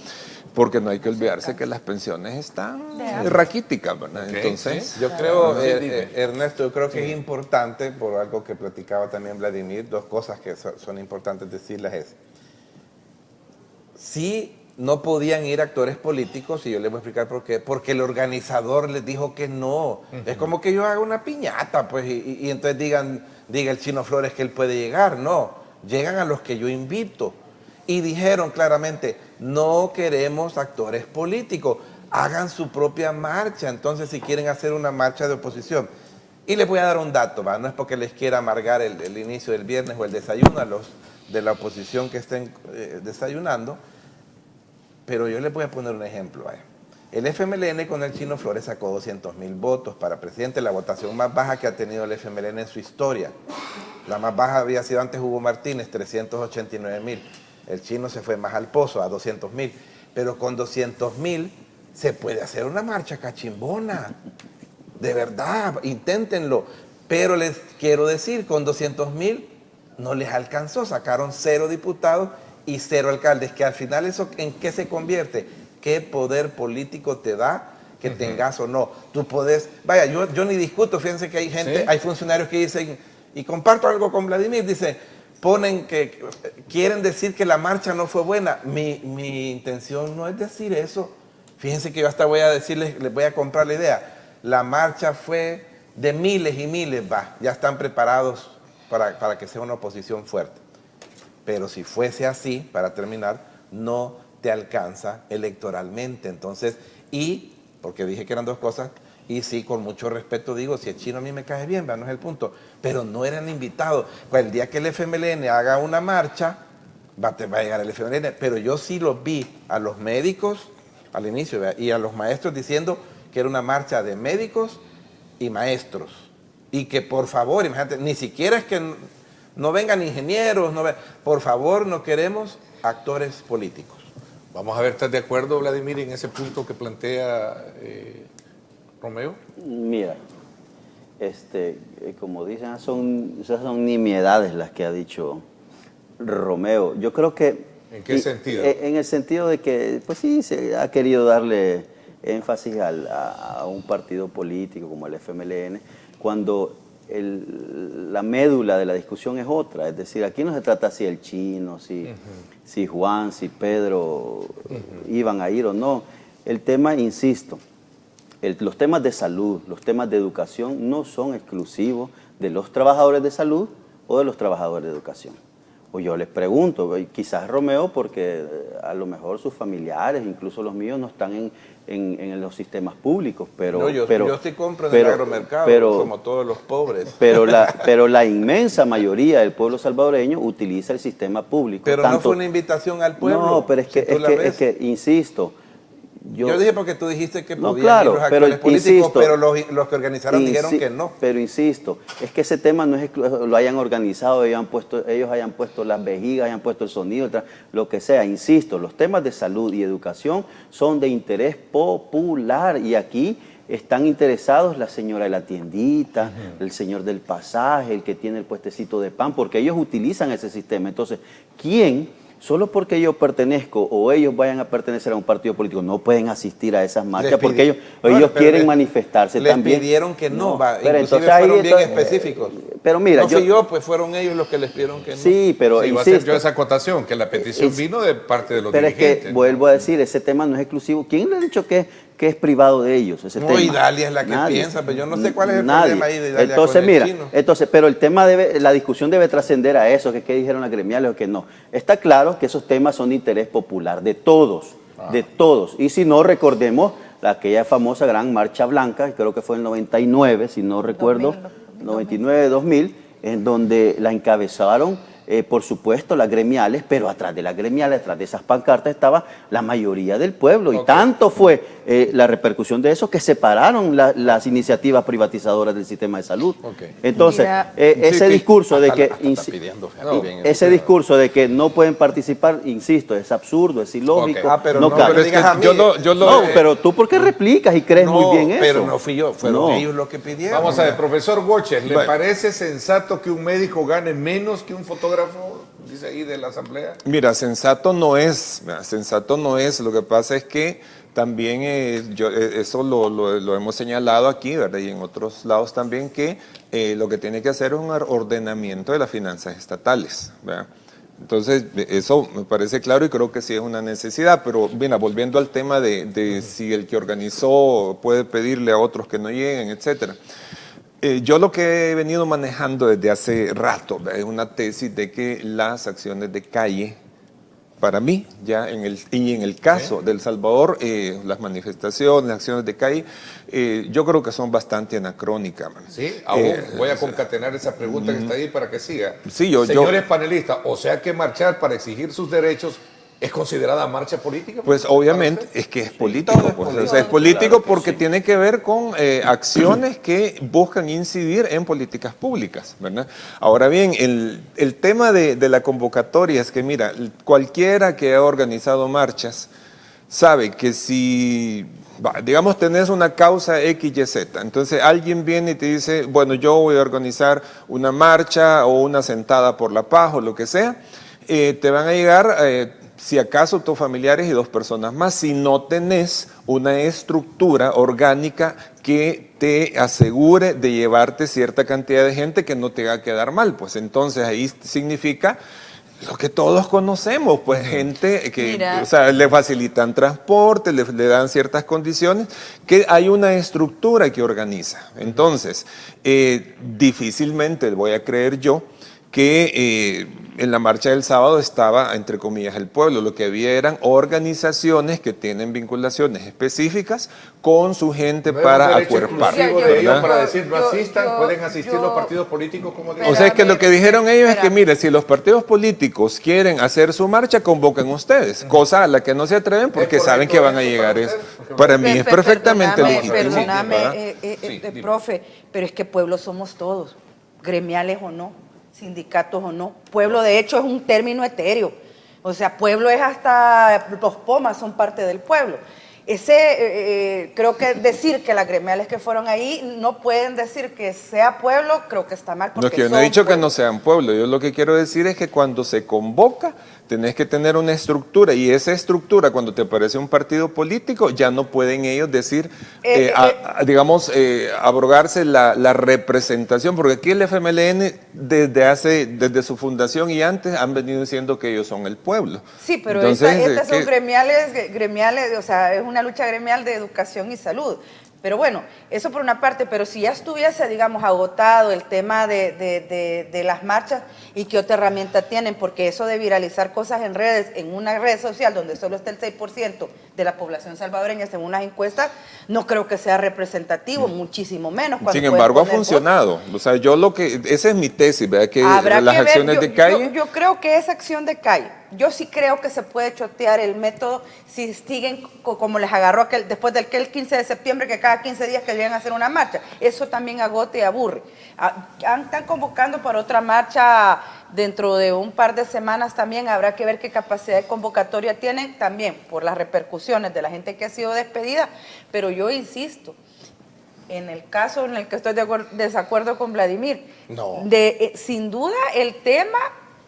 porque no hay que olvidarse que las pensiones están raquíticas, ¿verdad? Okay. Entonces, sí. Yo creo, Ernesto, yo creo que es importante, por algo que platicaba también Vladimir, dos cosas que son importantes decirlas es, sí, no podían ir actores políticos, y yo les voy a explicar por qué, porque el organizador les dijo que no. Es como que yo haga una piñata, pues, y entonces diga el Chino Flores que él puede llegar. No, llegan a los que yo invito. Y dijeron claramente, no queremos actores políticos, hagan su propia marcha, entonces si quieren hacer una marcha de oposición. Y les voy a dar un dato, ¿va? No es porque les quiera amargar el inicio del viernes o el desayuno a los de la oposición que estén desayunando, pero yo les voy a poner un ejemplo. El FMLN con el Chino Flores sacó 200,000 votos para presidente, la votación más baja que ha tenido el FMLN en su historia. La más baja había sido antes Hugo Martínez, 389,000. El Chino se fue más al pozo, a 200,000. Pero con 200,000 se puede hacer una marcha cachimbona. De verdad, inténtenlo. Pero les quiero decir, con 200,000 no les alcanzó. Sacaron 0 diputados y 0 alcaldes. Que al final eso, ¿en qué se convierte? ¿Qué poder político te da que tengas o no? Tú podés... Vaya, yo ni discuto. Fíjense que hay gente, hay funcionarios que dicen, y comparto algo con Vladimir, dice... Ponen que quieren decir que la marcha no fue buena. Mi intención no es decir eso. Fíjense que yo hasta voy a decirles, les voy a comprar la idea. La marcha fue de miles y miles, ya están preparados para que sea una oposición fuerte. Pero si fuese así, para terminar, no te alcanza electoralmente. Entonces, porque dije que eran dos cosas, y sí, con mucho respeto digo, si el Chino a mí me cae bien, no es el punto, pero no eran invitados. Pues el día que el FMLN haga una marcha, va a llegar el FMLN, pero yo sí los vi a los médicos al inicio, y a los maestros diciendo que era una marcha de médicos y maestros, y que por favor, imagínate, ni siquiera es que no vengan ingenieros, por favor, no queremos actores políticos. Vamos a ver, ¿estás de acuerdo, Vladimir, en ese punto que plantea Romeo? Mira, como dicen, esas son nimiedades las que ha dicho Romeo. Yo creo que... ¿En qué sentido? En el sentido de que, pues sí, se ha querido darle énfasis a un partido político como el FMLN, cuando la médula de la discusión es otra. Es decir, aquí no se trata si el Chino, si Juan, si Pedro iban a ir o no. El tema, insisto, los temas de salud, los temas de educación no son exclusivos de los trabajadores de salud o de los trabajadores de educación. O yo les pregunto, quizás Romeo, porque a lo mejor sus familiares, incluso los míos, no están en los sistemas públicos, pero... No, yo sí compro en el agromercado, como todos los pobres. Pero la inmensa mayoría del pueblo salvadoreño utiliza el sistema público. Pero no fue una invitación al pueblo. No, pero es que insisto... Yo dije porque tú dijiste que podían ir los actores políticos, pero los que organizaron dijeron que no. Pero insisto, es que ese tema no es lo hayan organizado, ellos hayan puesto las vejigas, hayan puesto el sonido, lo que sea. Insisto, los temas de salud y educación son de interés popular, y aquí están interesados la señora de la tiendita, el señor del pasaje, el que tiene el puestecito de pan, porque ellos utilizan ese sistema. Entonces, ¿quién? Solo porque yo pertenezco o ellos vayan a pertenecer a un partido político no pueden asistir a esas marchas, porque ellos quieren manifestarse también. Les pidieron que no, pero inclusive fueron bien específicos. Pero mira, pues fueron ellos los que les pidieron que no. Sí, pero iba a hacer yo esa acotación, que la petición vino de parte de los dirigentes. Pero es que, vuelvo a decir, ese tema no es exclusivo. ¿Quién le ha dicho que es privado de ellos ese tema? Y Dalia es la que piensa, pero yo no sé cuál es el problema ahí de Dalia. Entonces, mira, pero el tema la discusión debe trascender a eso, que qué dijeron las gremiales o que no. Está claro que esos temas son de interés popular, de todos, de todos. Y si no, recordemos aquella famosa gran marcha blanca, creo que fue en el 99, si no recuerdo, 99-2000, en donde la encabezaron por supuesto, las gremiales, pero atrás de las gremiales, atrás de esas pancartas estaba la mayoría del pueblo. Y tanto fue la repercusión de eso que separaron las iniciativas privatizadoras del sistema de salud. Entonces, ese discurso de que... ese discurso de que no pueden participar, insisto, es absurdo, es ilógico. Pero no cabe. pero es que pero tú ¿por qué replicas y crees muy bien eso? Pero no fui yo, fueron ellos los que pidieron. Vamos a ver, profesor Watcher, ¿le parece sensato que un médico gane menos que un fotógrafo, dice ahí, de la asamblea? Mira, sensato no es, lo que pasa es que también eso lo hemos señalado aquí, ¿verdad? Y en otros lados también, que lo que tiene que hacer es un ordenamiento de las finanzas estatales, ¿verdad? Entonces, eso me parece claro y creo que sí es una necesidad, pero bien, volviendo al tema de si el que organizó puede pedirle a otros que no lleguen, etcétera. Yo lo que he venido manejando desde hace rato es una tesis de que las acciones de calle, para mí, en el caso de El Salvador, las manifestaciones, las acciones de calle, yo creo que son bastante anacrónicas. Sí, voy a concatenar esa pregunta que está ahí para que siga. Sí, Señores panelistas, o sea que marchar para exigir sus derechos ¿es considerada marcha política? Pues obviamente es que es político. O sea, es político porque tiene que ver con acciones que buscan incidir en políticas públicas, ¿verdad? Ahora bien, el tema de la convocatoria es que, mira, cualquiera que ha organizado marchas sabe que si, digamos, tenés una causa X, Y, Z, entonces alguien viene y te dice, bueno, yo voy a organizar una marcha o una sentada por la paz o lo que sea, te van a llegar... si acaso tus familiares y 2 personas más, si no tenés una estructura orgánica que te asegure de llevarte cierta cantidad de gente que no te va a quedar mal, pues entonces ahí significa lo que todos conocemos, pues gente que, o sea, le facilitan transporte, le dan ciertas condiciones, que hay una estructura que organiza. Entonces, difícilmente voy a creer yo que en la marcha del sábado estaba, entre comillas, el pueblo. Lo que había eran organizaciones que tienen vinculaciones específicas con su gente para acuerpar. Para decir, no asistan, pueden asistir los partidos políticos como o sea, es que lo que dijeron ellos es que, mire, si los partidos políticos quieren hacer su marcha, convoquen ustedes, cosa a la que no se atreven porque saben que van a llegar eso. Para mí es perfectamente legítimo. Perdóname, profe, pero es que pueblo somos todos, gremiales o no, sindicatos o no. Pueblo, de hecho, es un término etéreo. O sea, pueblo es hasta los pomas son parte del pueblo. Creo que decir que las gremiales que fueron ahí no pueden decir que sea pueblo, creo que está mal. No, es que yo no he dicho que no sean pueblo. Yo lo que quiero decir es que cuando se convoca, tenés que tener una estructura, y esa estructura, cuando te aparece un partido político, ya no pueden ellos decir, abrogarse la representación, porque aquí el FMLN desde su fundación y antes han venido diciendo que ellos son el pueblo. Sí, pero estas son gremiales, o sea, es una lucha gremial de educación y salud. Pero bueno, eso por una parte, pero si ya estuviese, digamos, agotado el tema de las marchas, ¿y qué otra herramienta tienen? Porque eso de viralizar cosas en redes, en una red social donde solo está el 6% de la población salvadoreña según unas encuestas, no creo que sea representativo, muchísimo menos. Sin embargo, ha funcionado. O sea, esa es mi tesis, ¿verdad? Que las acciones de calle... Yo creo que esa acción de calle, yo sí creo que se puede chotear el método si siguen como les agarró después del 15 de septiembre, que cada 15 días que llegan a hacer una marcha. Eso también agota y aburre. Están convocando para otra marcha dentro de un par de semanas también. Habrá que ver qué capacidad de convocatoria tienen también por las repercusiones de la gente que ha sido despedida. Pero yo insisto, en el caso en el que estoy de desacuerdo con Vladimir, sin duda el tema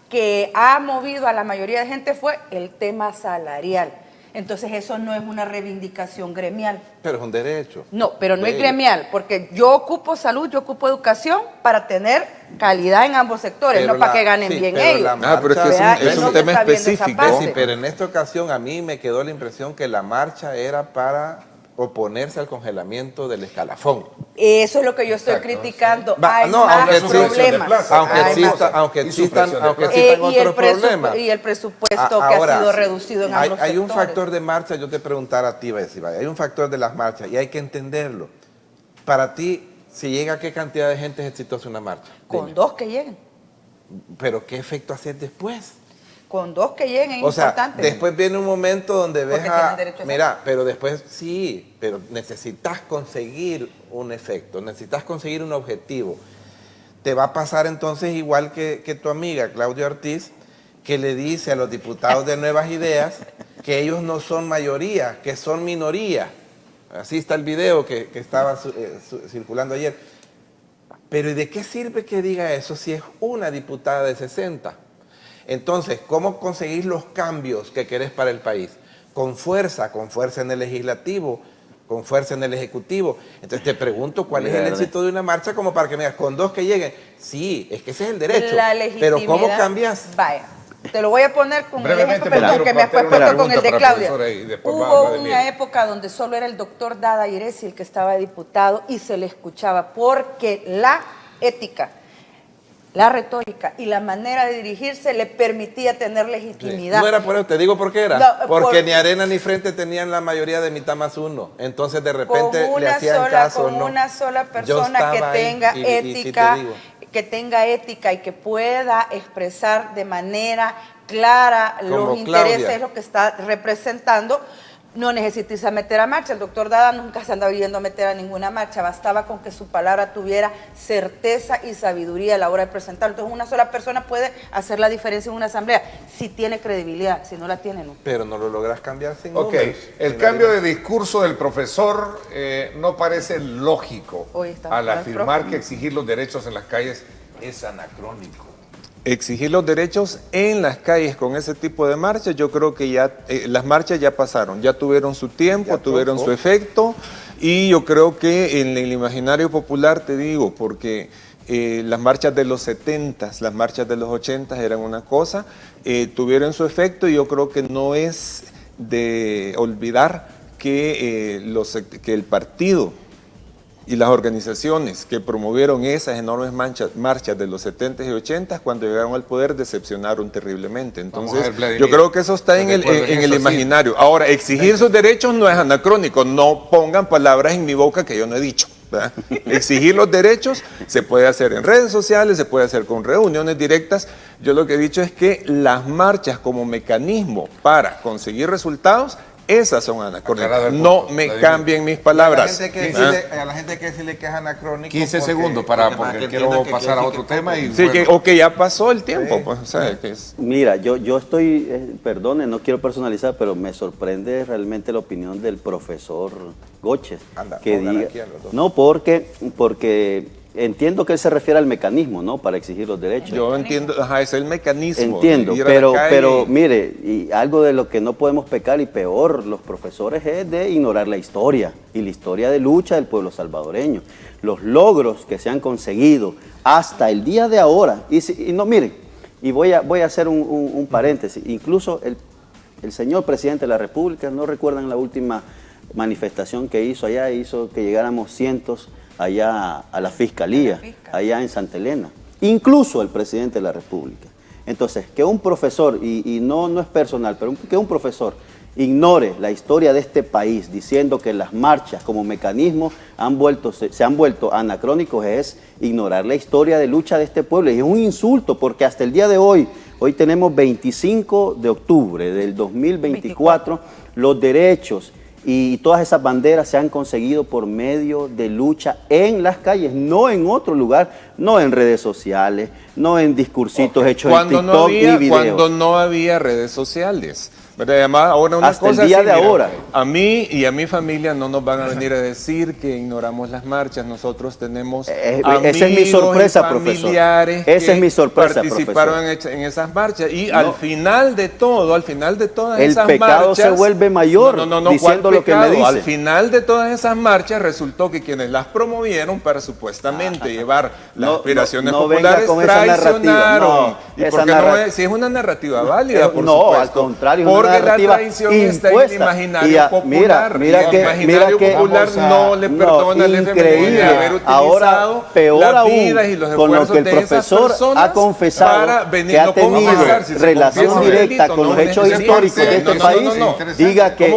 que ha movido a la mayoría de gente fue el tema salarial. Entonces eso no es una reivindicación gremial. Pero es un derecho. No, pero no es gremial, porque yo ocupo salud, yo ocupo educación para tener calidad en ambos sectores, no para que ganen bien ellos. Pero es un tema específico. Sí, pero en esta ocasión a mí me quedó la impresión que la marcha era para oponerse al congelamiento del escalafón. Eso es lo que yo estoy criticando. Hay más problemas. Aunque existan otros problemas. Y el presupuesto que ha sido reducido en ambos Hay un sectores. factor de marcha, yo te preguntara a ti, hay un factor de las marchas y hay que entenderlo. Para ti, si llega, ¿qué cantidad de gente es exitosa una marcha? Con 2 que lleguen. Pero ¿qué efecto haces después? Con 2 que lleguen, O sea, importante. después viene un momento donde ves Porque tienen derecho a mira, pero después sí, pero necesitas conseguir un efecto, necesitas conseguir un objetivo. Te va a pasar entonces igual que tu amiga Claudia Ortiz, que le dice a los diputados de Nuevas Ideas que ellos no son mayoría, que son minoría. Así está el video que estaba circulando ayer. Pero ¿y de qué sirve que diga eso si es una diputada de 60? Entonces, ¿cómo conseguís los cambios que querés para el país? Con fuerza en el legislativo, con fuerza en el ejecutivo. Entonces te pregunto, ¿cuál es el éxito de una marcha como para que me digas, con 2 que lleguen? Sí, es que ese es el derecho. La pero legitimidad, ¿cómo cambias? Vaya, te lo voy a poner con el Brevemente, ejemplo, perdón, que me has puesto con el de Claudia. Hubo una época donde solo era el doctor Dada Iresi el que estaba diputado y se le escuchaba porque la ética, la retórica y la manera de dirigirse le permitía tener legitimidad. No era por eso, te digo por qué era. No, porque ni Arena ni Frente tenían la mayoría de mitad más 1. Entonces de repente le hacían caso. Con una sola persona que tenga ética, que tenga ética y que pueda expresar de manera clara los intereses, lo que está representando. No necesitas meter a marcha. El doctor Dada nunca se andaba yendo a meter a ninguna marcha. Bastaba con que su palabra tuviera certeza y sabiduría a la hora de presentar. Entonces una sola persona puede hacer la diferencia en una asamblea. Si tiene credibilidad, si no la tiene, no. Pero no lo logras cambiar sin Ok, números. el cambio de discurso del profesor no parece lógico al afirmar que exigir los derechos en las calles es anacrónico. Exigir los derechos en las calles con ese tipo de marchas, yo creo que ya las marchas ya pasaron, ya tuvieron su tiempo, tuvieron su efecto, y yo creo que en el imaginario popular, te digo, porque las marchas de los 70s, las marchas de los 80s eran una cosa, tuvieron su efecto, y yo creo que no es de olvidar que el partido y las organizaciones que promovieron esas enormes marchas de los 70s y 80s, cuando llegaron al poder, decepcionaron terriblemente. Entonces, yo creo que eso está en el imaginario. Ahora, exigir sus derechos no es anacrónico. No pongan palabras en mi boca que yo no he dicho, ¿verdad? Exigir los derechos se puede hacer en redes sociales, se puede hacer con reuniones directas. Yo lo que he dicho es que las marchas como mecanismo para conseguir resultados, esas son anacrónicas. No me cambien mis palabras. A la gente hay que decirle que es anacrónico. 15 segundos porque quiero pasar a otro tema. Y sí, o que ya pasó el tiempo. Sí. Pues, o sea, que es... Mira, yo estoy, perdone, no quiero personalizar, pero me sorprende realmente la opinión del profesor Goches. Que diga, no, porque entiendo que él se refiere al mecanismo, ¿no? Para exigir los derechos. Yo entiendo, es el mecanismo. Entiendo, pero mire, y algo de lo que no podemos pecar, y peor los profesores, es de ignorar la historia, y la historia de lucha del pueblo salvadoreño. Los logros que se han conseguido hasta el día de ahora, y no, miren, y voy a hacer un paréntesis, incluso el señor presidente de la República, ¿no recuerdan la última manifestación que hizo allá? Hizo que llegáramos cientos allá a la fiscalía, allá en Santa Elena, incluso el presidente de la República. Entonces, que un profesor, y no es personal, pero que un profesor ignore la historia de este país diciendo que las marchas como mecanismo se han vuelto anacrónicos, es ignorar la historia de lucha de este pueblo. Y es un insulto, porque hasta el día de hoy tenemos 25 de octubre del 2024, los derechos y todas esas banderas se han conseguido por medio de lucha en las calles, no en otro lugar, no en redes sociales, no en discursitos hechos en TikTok y videos. Cuando no había redes sociales. Además, ahora una hasta cosa el día así, de ahora. A mí y a mi familia no nos van a venir a decir que ignoramos las marchas. Nosotros tenemos amigos, esa es mi sorpresa, familiares, esa es mi sorpresa, participaron en esas marchas, y al final de todas esas marchas, el pecado se vuelve mayor diciendo lo que me dice. Al final de todas esas marchas resultó que quienes las promovieron para supuestamente llevar las aspiraciones populares traicionaron. Si es una narrativa válida, por supuesto. Al contrario, porque la traición está en el imaginario popular. Mira el imaginario popular no le perdona al FMI de haber utilizado las vidas y los esfuerzos de esas personas ha confesado para venir, que ha tenido relación directa con los hechos históricos de este país. Diga que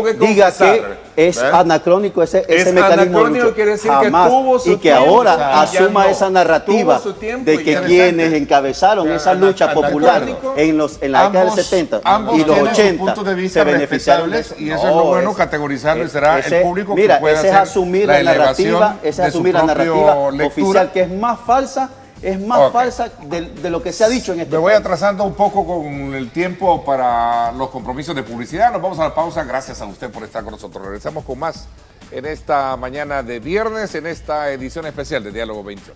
es ¿ves? anacrónico ese Es mecanismo. anacrónico, Lucho. quiere decir que Jamás. tuvo su y que tiempo, ahora y ya asuma no. esa narrativa Tuvo su tiempo de y que ya quienes encabezaron esa lucha popular anacrónico. en la década del 70 ambos y los tienen sus 80 puntos de vista se beneficiaron de respetables eso. y eso es lo bueno, categorizarlo y será el público mira, que pueda ese es hacer asumir la la narrativa, elevación ese es de su asumir la propia narrativa lectura. oficial, que es más falsa. Es más Ok. falsa de lo que se ha dicho en este Me voy país. atrasando un poco con el tiempo para los compromisos de publicidad. Nos vamos a la pausa. Gracias a usted por estar con nosotros. Regresamos con más en esta mañana de viernes, en esta edición especial de Diálogo 21.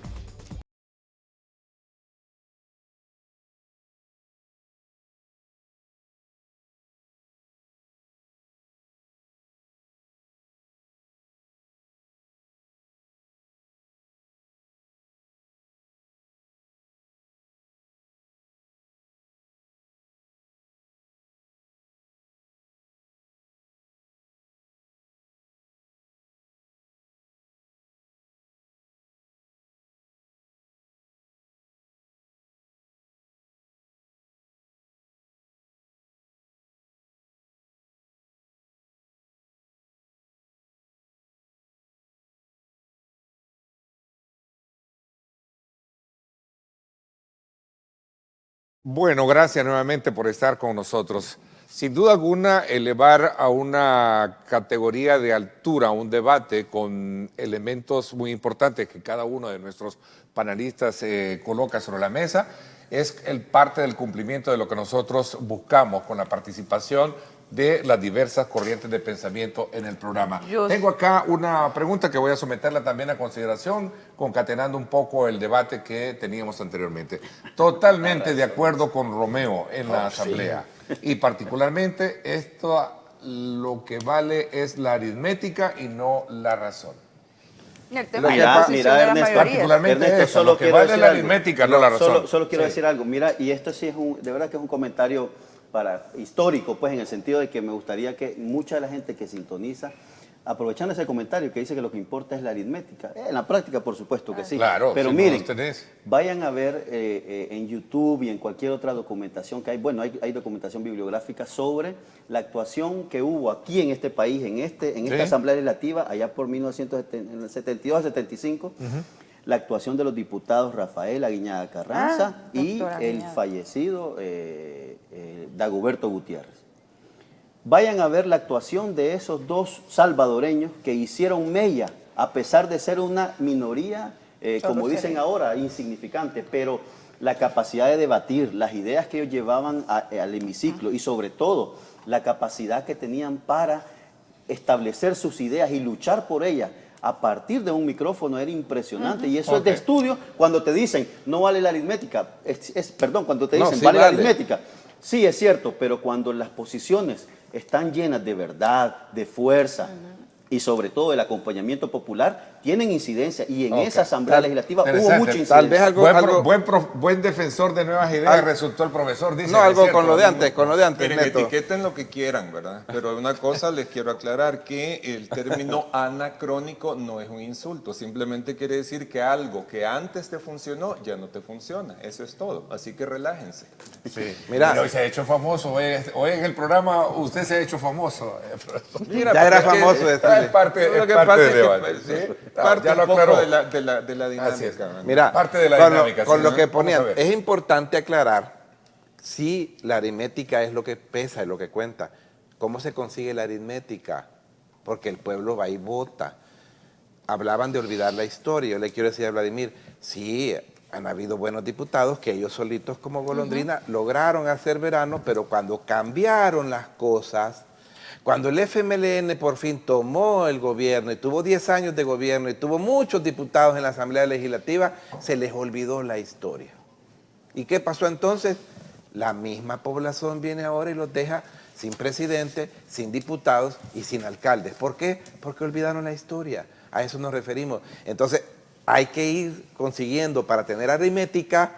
Bueno, gracias nuevamente por estar con nosotros. Sin duda alguna, elevar a una categoría de altura un debate con elementos muy importantes que cada uno de nuestros panelistas coloca sobre la mesa es parte del cumplimiento de lo que nosotros buscamos con la participación de las diversas corrientes de pensamiento en el programa. Tengo acá una pregunta que voy a someterla también a consideración, concatenando un poco el debate que teníamos anteriormente. Totalmente de acuerdo con Romeo en la Asamblea. Y particularmente esto lo que vale es la aritmética y no la razón. El tema Mira, de la posición de las Ernesto, mayorías. particularmente Ernesto, eso, solo lo que quiero vale decir la algo. aritmética, no la razón. Solo quiero Sí. decir algo. Mira, y esto sí es de verdad que es un comentario histórico, pues en el sentido de que me gustaría que mucha de la gente que sintoniza, aprovechando ese comentario que dice que lo que importa es la aritmética, en la práctica por supuesto que sí. Claro, pero si no miren, los tenés. vayan a ver en YouTube y en cualquier otra documentación que hay, bueno, hay documentación bibliográfica sobre la actuación que hubo aquí en este país, en esta Asamblea Legislativa, allá por 1972 a 75, la actuación de los diputados Rafael Aguiñaga Carranza y doctora el Aguiñaga. fallecido Dagoberto Gutiérrez. Vayan a ver la actuación de esos dos salvadoreños que hicieron mella, a pesar de ser una minoría, como dicen ahora, insignificante, pero la capacidad de debatir, las ideas que ellos llevaban al hemiciclo y sobre todo la capacidad que tenían para establecer sus ideas y luchar por ellas a partir de un micrófono era impresionante. Y eso es de estudio cuando te dicen, no vale la aritmética, perdón, cuando te dicen, sí vale la vale. aritmética. Sí, es cierto, pero cuando las posiciones están llenas de verdad, de fuerza y sobre todo el acompañamiento popular, tienen incidencia. Y en esa Asamblea Legislativa hubo Interesante. mucha incidencia. Tal vez algo, Buen defensor de nuevas ideas resultó el profesor. Dice no, que es algo cierto, con lo de antes, Miren, Neto. etiqueten lo que quieran, ¿verdad? Pero una cosa les quiero aclarar, que el término anacrónico no es un insulto, simplemente quiere decir que algo que antes te funcionó ya no te funciona, eso es todo, así que relájense. Sí. Mira. Pero hoy se ha hecho famoso. Hoy en el programa usted se ha hecho famoso. Mira, Ya pero era es que famoso decirle. Es parte, lo es que parte pasa del es que debate. ¿sí? Ya parte lo un poco aclaró. de la Así es. dinámica. ¿verdad? Mira, Parte de la con dinámica, con sí, lo ¿no? que Vamos a ponían, ver. es importante aclarar si la aritmética es lo que pesa, es lo que cuenta. ¿Cómo se consigue la aritmética? Porque el pueblo va y vota. Hablaban de olvidar la historia. Yo le quiero decir a Vladimir, sí, han habido buenos diputados que ellos solitos como golondrina lograron hacer verano, pero cuando cambiaron las cosas, cuando el FMLN por fin tomó el gobierno y tuvo 10 años de gobierno y tuvo muchos diputados en la Asamblea Legislativa, se les olvidó la historia. ¿Y qué pasó entonces? La misma población viene ahora y los deja sin presidente, sin diputados y sin alcaldes. ¿Por qué? Porque olvidaron la historia. A eso nos referimos. Entonces, hay que ir consiguiendo para tener aritmética,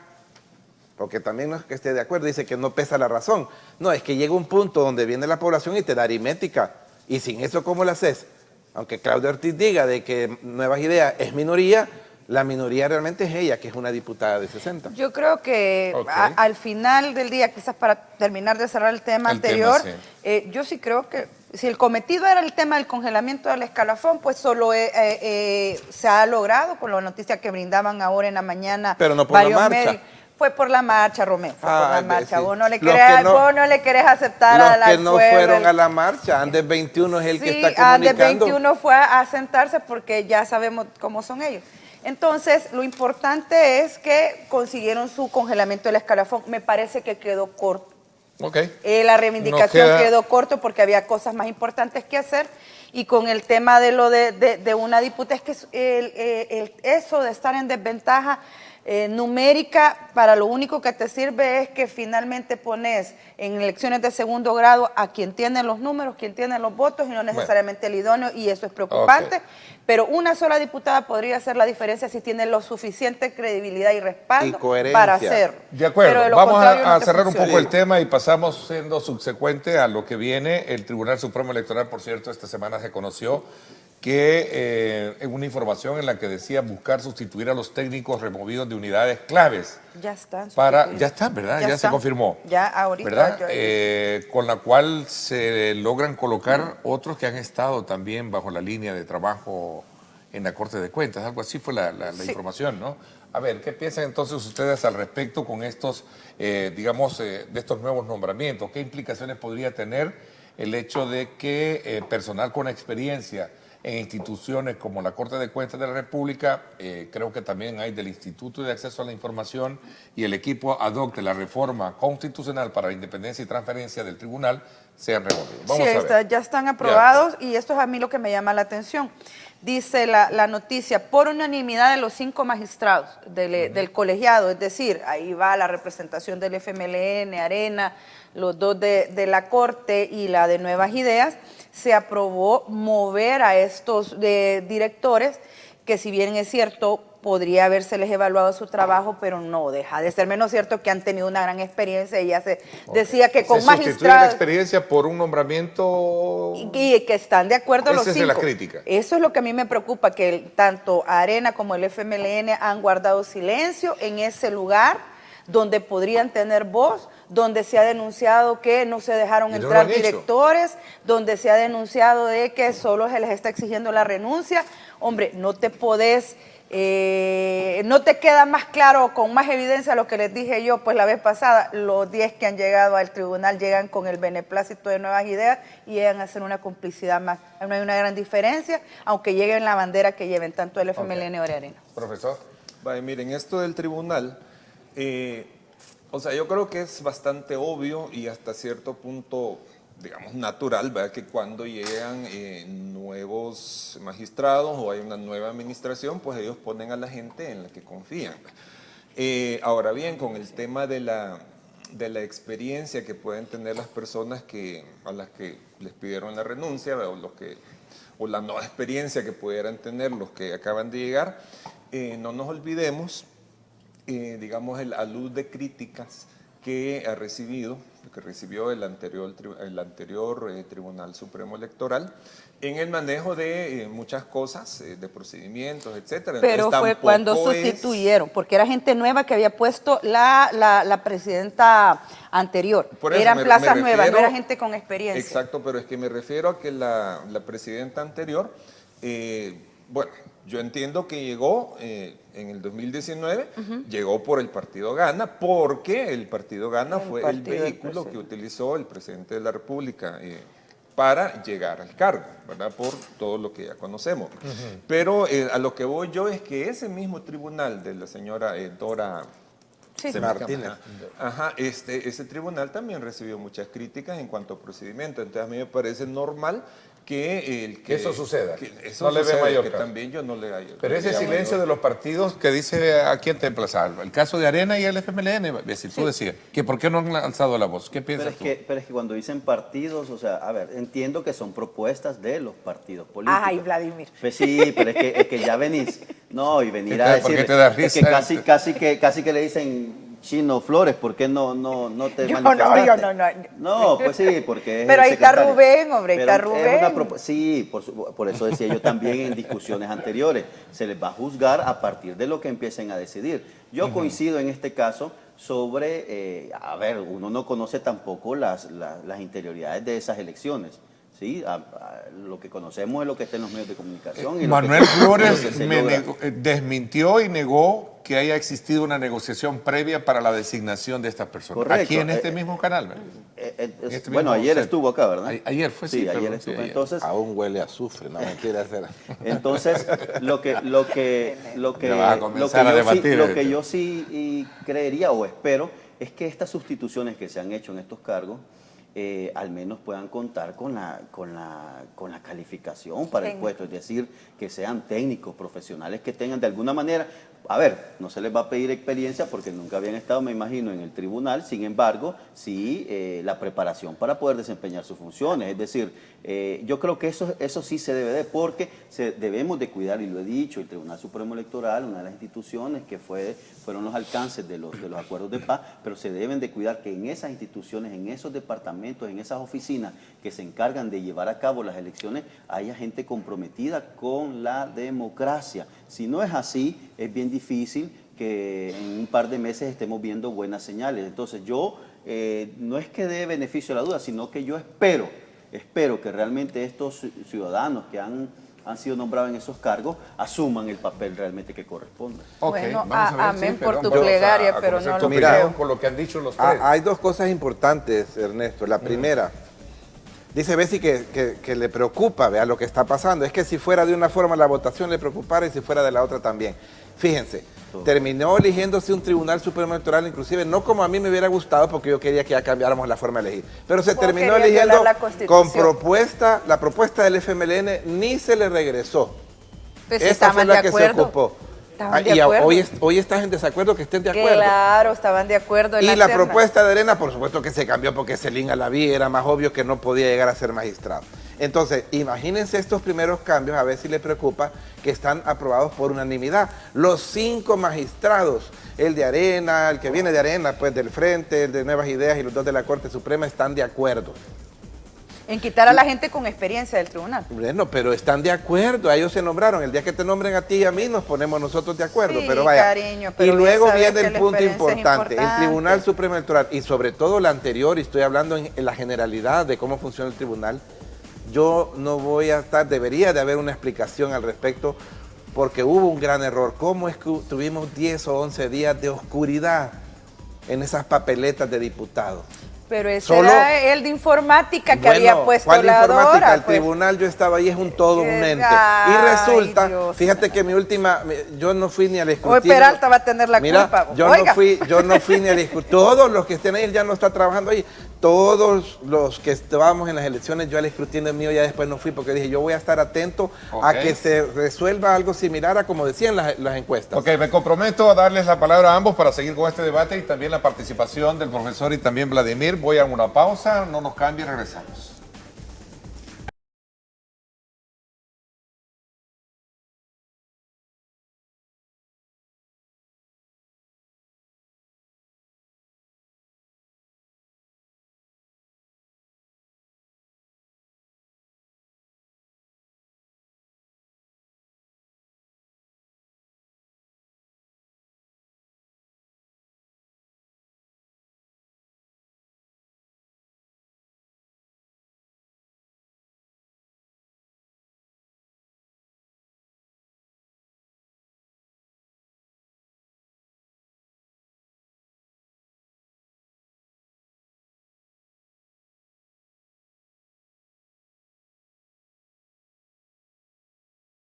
porque también no es que esté de acuerdo, dice que no pesa la razón. No, es que llega un punto donde viene la población y te da aritmética. Y sin eso, ¿cómo lo haces? Aunque Claudia Ortiz diga de que Nuevas Ideas es minoría, la minoría realmente es ella, que es una diputada de 60. Yo creo que Ok. al final del día, quizás para terminar de cerrar el tema El anterior, tema, yo sí creo que si el cometido era el tema del congelamiento del escalafón, pues solo se ha logrado con la noticia que brindaban ahora en la mañana. Pero no por la varios marcha. medios. Fue por la marcha, Romeo, fue por la marcha. Sí. Vos no le Los querés, que no- vos no le querés aceptar Los al que no pueblo. fueron a la marcha, Andes 21 es el que Sí, está Andes comunicando. 21 fue a sentarse porque ya sabemos cómo son ellos. Entonces, lo importante es que consiguieron su congelamiento del escalafón. Me parece que quedó corto. Ok. La reivindicación Nos queda- quedó corto porque había cosas más importantes que hacer. Y con el tema de lo de una diputada, es que eso de estar en desventaja numérica, para lo único que te sirve es que finalmente pones en elecciones de segundo grado a quien tiene los números, quien tiene los votos y no necesariamente el idóneo, y eso es preocupante. Ok. Pero una sola diputada podría hacer la diferencia si tiene lo suficiente credibilidad y respaldo Y coherencia. para hacerlo. De acuerdo, Pero de lo vamos contrario no a te cerrar un funciona. poco el tema y pasamos siendo subsecuente a lo que viene. El Tribunal Supremo Electoral, por cierto, esta semana se conoció que una información en la que decía buscar sustituir a los técnicos removidos de unidades claves. Ya están. Ya están, ¿verdad? Ya se están. confirmó. Ya ahorita. ¿Verdad? Con la cual se logran colocar otros que han estado también bajo la línea de trabajo en la Corte de Cuentas. Algo así fue la Sí. información, ¿no? A ver, ¿qué piensan entonces ustedes al respecto con estos, de estos nuevos nombramientos? ¿Qué implicaciones podría tener el hecho de que personal con experiencia en instituciones como la Corte de Cuentas de la República, creo que también hay del Instituto de Acceso a la Información, y el equipo adopte la reforma constitucional para la independencia y transferencia del tribunal, sean removidos? Vamos a ver. Ya están aprobados y esto es a mí lo que me llama la atención. Dice la noticia, por unanimidad de los 5 magistrados del colegiado, es decir, ahí va la representación del FMLN, Arena, los 2 de la Corte y la de Nuevas Ideas, se aprobó mover a estos directores, que si bien es cierto, podría habérseles evaluado su trabajo, pero no deja de ser menos cierto que han tenido una gran experiencia y ya se decía que con ¿Se sustituye la magistrados experiencia por un nombramiento? y que están de acuerdo los Esa 5. es la crítica. Eso es lo que a mí me preocupa, que tanto Arena como el FMLN han guardado silencio en ese lugar donde podrían tener voz, donde se ha denunciado que no se dejaron Y no lo entrar han hecho. directores, donde se ha denunciado de que solo se les está exigiendo la renuncia. Hombre, no te podés, no te queda más claro, con más evidencia lo que les dije yo pues la vez pasada. Los 10 que han llegado al tribunal llegan con el beneplácito de Nuevas Ideas y llegan a hacer una complicidad más. No hay una gran diferencia, aunque lleguen la bandera que lleven tanto el FMLN o Arena. Profesor. Vale, miren, esto del tribunal, yo creo que es bastante obvio y hasta cierto punto, digamos, natural, ¿verdad? Que cuando llegan nuevos magistrados o hay una nueva administración, pues ellos ponen a la gente en la que confían. Ahora bien, con el tema de la experiencia que pueden tener las personas a las que les pidieron la renuncia, o la nueva experiencia que pudieran tener los que acaban de llegar, no nos olvidemos, a luz de críticas que recibió el anterior Tribunal Supremo Electoral en el manejo de muchas cosas, de procedimientos, etcétera. Pero Entonces, fue cuando sustituyeron, porque era gente nueva que había puesto la presidenta anterior. Por eso Eran me plazas refiero- nuevas, no era gente con experiencia. Exacto, pero es que me refiero a que la presidenta anterior, yo entiendo que llegó en el 2019, llegó por el Partido Gana, porque el Partido Gana fue el partido del vehículo que presidente. utilizó el presidente de la República para llegar al cargo, ¿verdad? Por todo lo que ya conocemos. Pero a lo que voy yo es que ese mismo tribunal de la señora Dora Sí. Martínez. ese tribunal también recibió muchas críticas en cuanto a procedimiento. Entonces a mí me parece normal que eso suceda. Eso No le ve suceda, mayor que caso. también yo no le hallo. Pero ese le llamo silencio yo. de los partidos que dice a quién te emplazar. El caso de Arena y el FMLN, si tú decías, que ¿por qué no han alzado la voz? ¿Qué piensas tú? Pero es que cuando dicen partidos, entiendo que son propuestas de los partidos políticos. Ay, Vladimir. Pues sí, pero es que ya venís. No, y venir a ¿Por qué decir. te da Es que risa? casi que le dicen Chino Flores, ¿por qué no te Yo manifestaste? no. No, pues sí, porque es Pero el ahí está secretario. Rubén, hombre, ahí Pero está es Rubén. sí, por eso decía yo también en discusiones anteriores, se les va a juzgar a partir de lo que empiecen a decidir. Yo coincido en este caso sobre, uno no conoce tampoco las interioridades de esas elecciones. ¿sí? Lo que conocemos es lo que está en los medios de comunicación. Y Manuel Flores lo que se logra. desmintió y negó que haya existido una negociación previa para la designación de estas personas. Correcto. Aquí en este mismo canal, ¿verdad? Este bueno, ayer estuvo acá, ¿verdad? Ayer fue, sí. Ayer perdón, estuvo. ayer. Entonces, Aún huele a azufre, no mentira. entonces lo que Ya vas a comenzar a debatir, lo que yo sí creería o espero es que estas sustituciones que se han hecho en estos cargos al menos puedan contar con la calificación para el puesto, es decir, que sean técnicos, profesionales que tengan de alguna manera, a ver, no se les va a pedir experiencia porque nunca habían estado, me imagino, en el tribunal, sin embargo, sí la preparación para poder desempeñar sus funciones, es decir, yo creo que eso sí se debe de, porque debemos de cuidar, y lo he dicho, el Tribunal Supremo Electoral, una de las instituciones que fueron los alcances de los acuerdos de paz, pero se deben de cuidar que en esas instituciones, en esos departamentos, en esas oficinas que se encargan de llevar a cabo las elecciones, haya gente comprometida con la democracia. Si no es así, es bien difícil que en un par de meses estemos viendo buenas señales. Entonces yo, no es que dé beneficio a la duda, sino que yo espero que realmente estos ciudadanos que han sido nombrados en esos cargos asuman el papel realmente que corresponde. Okay, bueno, vamos a ver, amén sí, por perdón, tu plegaria, a pero conocer no tu lo opinión creo. con lo que han dicho los tres. Hay dos cosas importantes, Ernesto. La primera, dice Bessi que le preocupa, vea lo que está pasando. Es que si fuera de una forma la votación le preocupara y si fuera de la otra también. Fíjense, terminó eligiéndose un Tribunal Supremo Electoral, inclusive no como a mí me hubiera gustado, porque yo quería que ya cambiáramos la forma de elegir, pero se terminó querías eligiendo violar la Constitución. con la propuesta del FMLN ni se le regresó. Pues Esa fue estaban la de que acuerdo. se ocupó. Estaban de Y acuerdo. hoy estás en desacuerdo que estén de acuerdo. Claro, estaban de acuerdo en Y la terna. propuesta de Arena, por supuesto que se cambió porque Celín Alaví era más obvio que no podía llegar a ser magistrado. Entonces, imagínense estos primeros cambios, a ver si les preocupa, que están aprobados por unanimidad. Los 5 magistrados, el de Arena, el que viene de Arena, pues del Frente, el de Nuevas Ideas y los 2 de la Corte Suprema están de acuerdo. En quitar a la gente con experiencia del tribunal. Bueno, pero están de acuerdo, a ellos se nombraron. El día que te nombren a ti y a mí nos ponemos nosotros de acuerdo, Sí, pero vaya. cariño, pero y luego ya sabes viene que el la punto experiencia es importante, el importante. Tribunal Supremo Electoral y sobre todo la anterior, y estoy hablando en la generalidad de cómo funciona el tribunal. Yo no voy a estar, debería de haber una explicación al respecto, porque hubo un gran error. ¿Cómo es que tuvimos 10 o 11 días de oscuridad en esas papeletas de diputados? Pero ese Solo- era el de informática que Bueno, había puesto ¿cuál la informática? Dora, El pues. tribunal, yo estaba ahí, es un todo, un ente. Y Ay, resulta, Dios. fíjate que yo no fui ni al Hoy escrutinio. Peralta va a tener la Mira, culpa. yo Oiga. no fui ni al escrutinio. Todos los que estén ahí, él ya no está trabajando ahí. Todos los que estábamos en las elecciones, yo al escrutinio mío ya después no fui, porque dije, yo voy a estar atento a Ok. que se resuelva algo similar a como decían las encuestas. Ok, me comprometo a darles la palabra a ambos para seguir con este debate y también la participación del profesor y también Vladimir. Voy a una pausa, no nos cambien, regresamos.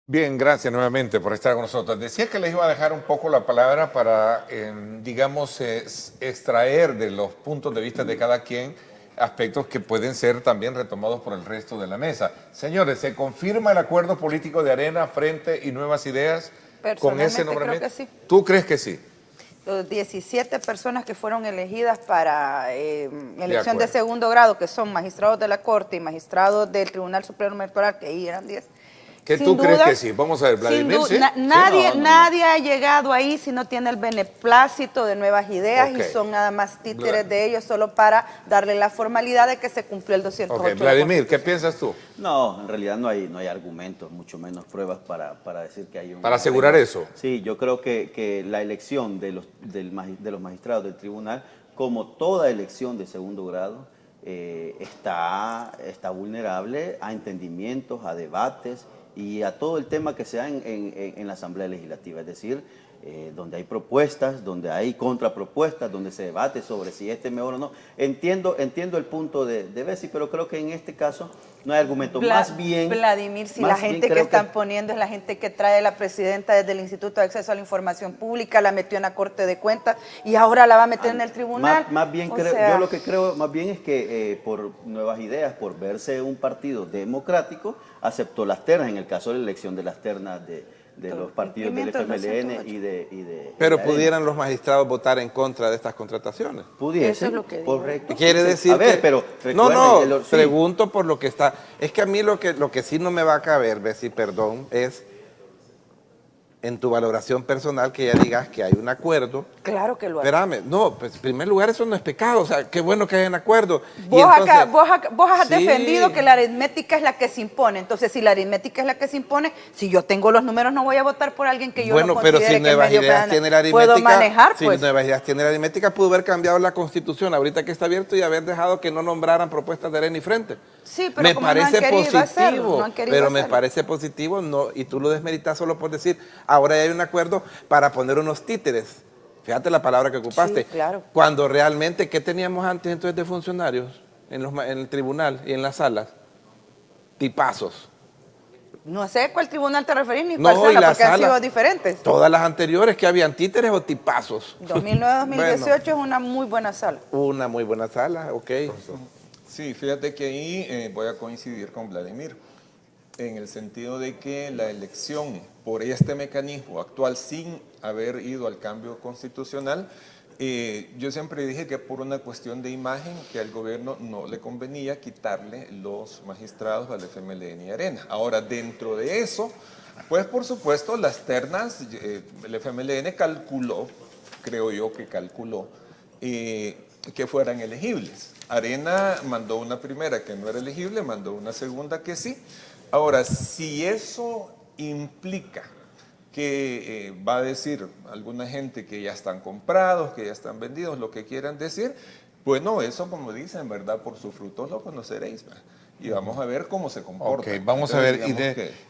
Bien, gracias nuevamente por estar con nosotros. Decía que les iba a dejar un poco la palabra para, digamos, extraer de los puntos de vista de cada quien aspectos que pueden ser también retomados por el resto de la mesa. Señores, ¿se confirma el acuerdo político de Arena, Frente y Nuevas Ideas con ese Personalmente nombramiento? creo que sí. ¿Tú crees que sí? Los 17 personas que fueron elegidas para elección acuerdo. de segundo grado, que son magistrados de la Corte y magistrados del Tribunal Supremo Electoral, que ahí eran 10. ¿Qué Sin tú crees duda- que sí? Vamos a ver, sin Vladimir, du- ¿sí? Nadie, no, no. nadie ha llegado ahí si no tiene el beneplácito de Nuevas Ideas Ok. y son nada más títeres de ellos solo para darle la formalidad de que se cumplió el 208. Ok, de la Vladimir, ¿qué Constitución. piensas tú? No, en realidad no hay argumentos, mucho menos pruebas para decir que hay un... Para asegurar eso. Sí, yo creo que la elección de los magistrados del tribunal, como toda elección de segundo grado, está vulnerable a entendimientos, a debates y a todo el tema que sea en la Asamblea Legislativa. Es decir, donde hay propuestas, donde hay contrapropuestas, donde se debate sobre si este es mejor o no. Entiendo el punto de Bessy, pero creo que en este caso no hay argumento. Más bien, Vladimir, si la gente que están poniendo es la gente que trae la presidenta desde el Instituto de Acceso a la Información Pública, la metió en la Corte de Cuentas y ahora la va a meter en el tribunal. Más bien yo lo que creo más bien es que por nuevas ideas, por verse un partido democrático, aceptó las ternas, en el caso de la elección de las ternas de los partidos del FMLN y de Pero pudieran los magistrados votar en contra de estas contrataciones. Pudiesen, eso es lo que digo. correcto. Quiere decir a ver, que... pero no, pregunto por lo que está... Es que a mí lo que sí no me va a caber, Bessy, perdón, es en tu valoración personal que ya digas que hay un acuerdo. Claro que lo hay. Espérame, no, pues en primer lugar eso no es pecado, o sea, qué bueno que haya un acuerdo. Vos, Y entonces, vos has sí, defendido que la aritmética es la que se impone. Entonces, si la aritmética es la que se impone, si yo tengo los números, no voy a votar por alguien que yo no considere pero si que Nuevas medio Ideas tiene la aritmética, puedo manejar, si pues. Nuevas Ideas tiene la aritmética, pudo haber cambiado la Constitución ahorita que está abierto y haber dejado que no nombraran propuestas de arena y frente. Sí, pero me como parece no han querido hacerlo, positivo, no han querido pero me hacerlo. parece positivo, no, y tú lo desmeritas solo por decir, ahora ya hay un acuerdo para poner unos títeres. Fíjate la palabra que ocupaste. Sí, claro. Cuando realmente, ¿qué teníamos antes entonces de funcionarios en el tribunal y en las salas? Tipazos. No sé cuál tribunal te referís ni No, cuál y sala, la porque han sala, sido diferentes. Todas las anteriores que habían títeres o tipazos. 2009-2018 Bueno, es una muy buena sala. una muy buena sala, ok. Sí, fíjate que ahí voy a coincidir con Vladimir, en el sentido de que la elección por este mecanismo actual sin haber ido al cambio constitucional, yo siempre dije que por una cuestión de imagen que al gobierno no le convenía quitarle los magistrados al FMLN y Arena. Ahora, dentro de eso, pues por supuesto las ternas, el FMLN calculó, creo yo que calculó, que fueran elegibles. Arena mandó una primera que no era elegible, mandó una segunda que sí. Ahora, si eso implica que va a decir alguna gente que ya están comprados, que ya están vendidos, lo que quieran decir, bueno, eso como dicen, ¿verdad? Por sus frutos lo conoceréis, ¿verdad? Y vamos a ver cómo se comporta. Ok, vamos a ver.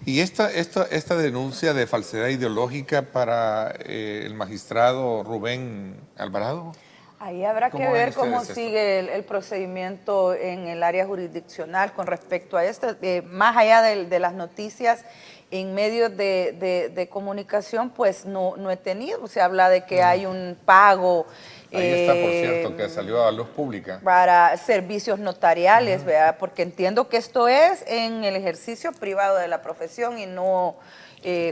Y esta denuncia de falsedad ideológica para el magistrado Rubén Alvarado. Ahí habrá que ¿Cómo ver ven cómo ustedes sigue el procedimiento en el área jurisdiccional con respecto a esto. Más allá de las noticias en medios de comunicación, pues no he tenido. Se habla de que hay un pago. Ahí está, por cierto, que salió a luz pública. Para servicios notariales, ¿verdad? Porque entiendo que esto es en el ejercicio privado de la profesión y no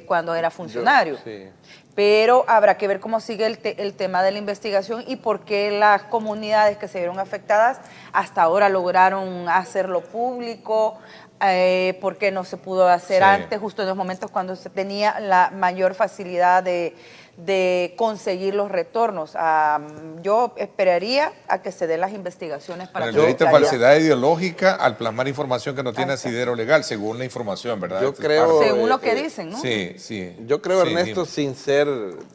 cuando era funcionario. Sí. Pero habrá que ver cómo sigue el tema de la investigación y por qué las comunidades que se vieron afectadas hasta ahora lograron hacerlo público, por qué no se pudo hacer antes, justo en los momentos cuando se tenía la mayor facilidad de conseguir los retornos. Yo esperaría a que se den las investigaciones para El delito de falsedad ideológica al plasmar información que no tiene asidero legal, según la información, ¿verdad? Yo Esto es creo- parte. según lo que dicen, ¿no? Sí, sí. Yo creo, Sí, Ernesto, dime. sin ser,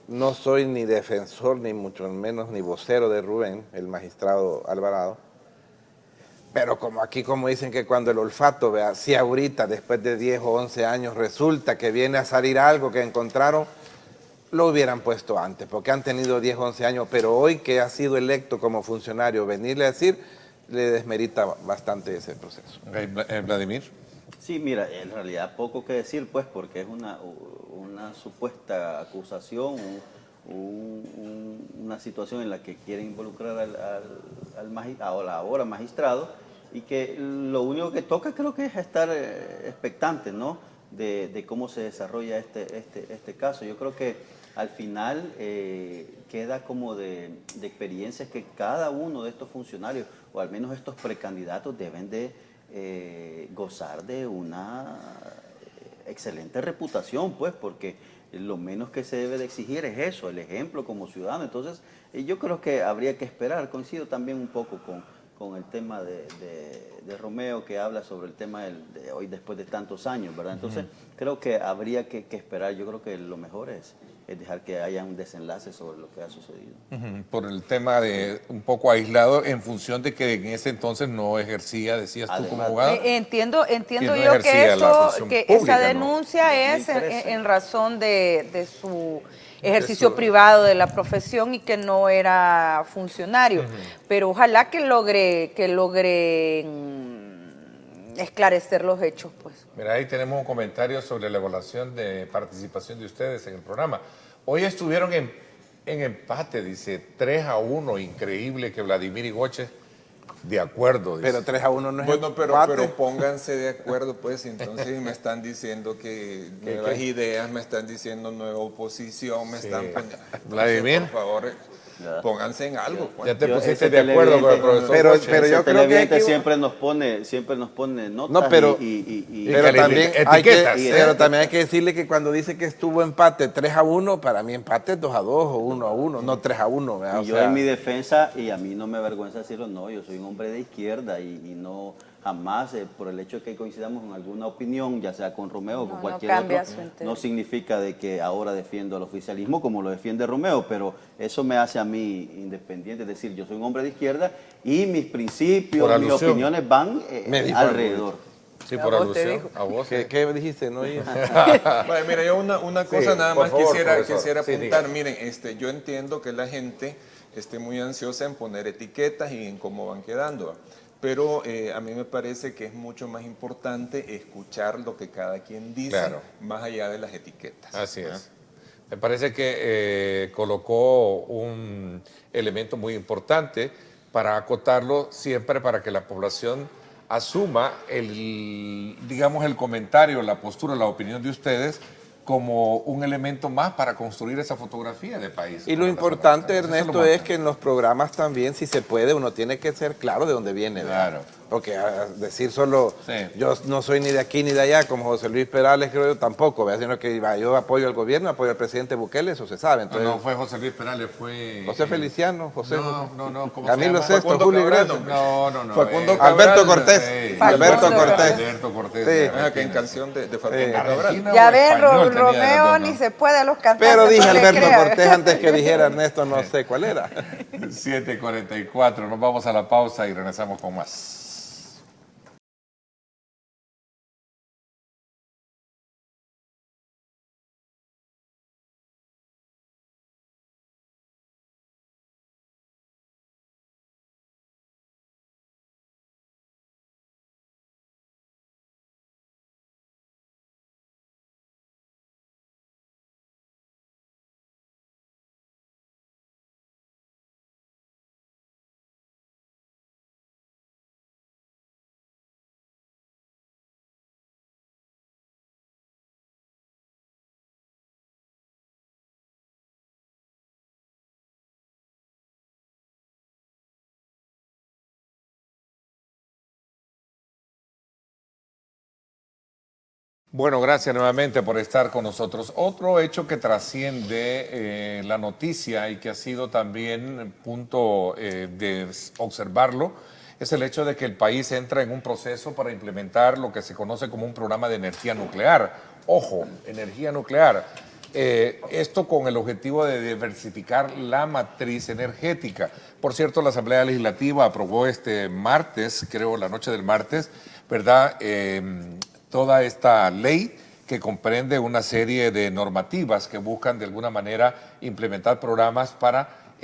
no soy ni defensor, ni mucho menos ni vocero de Rubén, el magistrado Alvarado, pero como aquí, como dicen que cuando el olfato, vea, si ahorita, después de 10 o 11 años, resulta que viene a salir algo que encontraron, lo hubieran puesto antes, porque han tenido 10 o 11 años, pero hoy que ha sido electo como funcionario, venirle a decir, le desmerita bastante ese proceso. Ok, Vladimir. Sí, mira, en realidad poco que decir, pues, porque es una supuesta acusación, una situación en la que quieren involucrar ahora magistrado, y que lo único que toca creo que es estar expectante, ¿no?, de cómo se desarrolla este caso. Yo creo que al final queda como de experiencias que cada uno de estos funcionarios, o al menos estos precandidatos, deben de gozar de una excelente reputación, pues, porque lo menos que se debe de exigir es eso, el ejemplo como ciudadano. Entonces, yo creo que habría que esperar. Coincido también un poco con el tema de Romeo, que habla sobre el tema de hoy después de tantos años, ¿verdad? Entonces, creo que habría que esperar. Yo creo que lo mejor es es dejar que haya un desenlace sobre lo que ha sucedido. Por el tema de un poco aislado en función de que en ese entonces no ejercía, decías tú como Además, abogado. Entiendo Que no yo ejercía la función que pública, esa ¿no? denuncia es en razón de su ejercicio privado de la profesión y que no era funcionario. Pero ojalá que logre esclarecer los hechos, pues. Mira, ahí tenemos un comentario sobre la evaluación de participación de ustedes en el programa. Hoy estuvieron en empate, dice 3-1, increíble que Vladimir y Goche de acuerdo. Dice. Pero 3-1 no es Bueno, pero empate. pónganse de acuerdo, pues, entonces me están diciendo que nuevas ideas, me están diciendo nueva oposición, me están poniendo... Vladimir. Por favor, pónganse en algo. Pues. Ya te Yo, pusiste ese de acuerdo con el televidente- profesor Pero- Goche. pero Ese yo creo que televidente hay que- siempre nos pone notas No, pero- y Pero califica- también, hay que, etiquetas, ¿eh? pero también hay que decirle que cuando dice que estuvo empate 3-1, para mí empate es 2-2 o 1-1, no 3-1. ¿verdad? Y O yo sea, en mi defensa, y a mí no me avergüenza decirlo, no, yo soy un hombre de izquierda y no jamás, por el hecho de que coincidamos en alguna opinión, ya sea con Romeo o con No cualquier cambia otro, su interés. no significa de que ahora defiendo al oficialismo como lo defiende Romeo, pero eso me hace a mí independiente, es decir, yo soy un hombre de izquierda y mis principios, Por mis alusión. opiniones van Me dijo alrededor. Sí, A por vos te alusión. dijo. A vos. ¿Qué dijiste? No, Bueno, mira, yo una cosa nada por más favor, quisiera profesor. Sí, apuntar. diga. Miren, yo entiendo que la gente esté muy ansiosa en poner etiquetas y en cómo van quedando. Pero a mí me parece que es mucho más importante escuchar lo que cada quien dice, Claro. más allá de las etiquetas. Así ¿ah? es. Me parece que colocó un elemento muy importante para acotarlo siempre para que la población asuma digamos, el comentario, la postura, la opinión de ustedes como un elemento más para construir esa fotografía de país. Y lo importante, Ernesto, es que en los programas también, si se puede, uno tiene que ser claro de dónde viene. ¿verdad? Claro. Porque decir solo, Sí. yo no soy ni de aquí ni de allá, como José Luis Perales, creo yo, tampoco, ¿verdad? Sino que yo apoyo al gobierno, apoyo al presidente Bukele, eso se sabe. Entonces, No fue José Luis Perales, fue... José Feliciano, José No, ¿cómo se Camilo llama? Sesto, Facundo Julio Cabral, Iglesias. No. Facundo Alberto Cabral, Cortés. Sí. Alberto Facundo Cortés. Alberto Cortés. Sí. de Ah, que en Argentina. canción de Facundo Sí. Cabral. Argentina Ya o ven, español tenía Romeo las dos, ¿no? ni se puede a los cantantes. Pero dije no le Alberto crea. Cortés antes que dijera Ernesto, no sé cuál era. 7:44, nos vamos a la pausa y regresamos con más. Bueno, gracias nuevamente por estar con nosotros. Otro hecho que trasciende la noticia y que ha sido también punto de observarlo es el hecho de que el país entra en un proceso para implementar lo que se conoce como un programa de energía nuclear. Ojo, energía nuclear. Esto con el objetivo de diversificar la matriz energética. Por cierto, la Asamblea Legislativa aprobó este martes, creo la noche del martes, ¿verdad?, toda esta ley que comprende una serie de normativas que buscan de alguna manera implementar programas para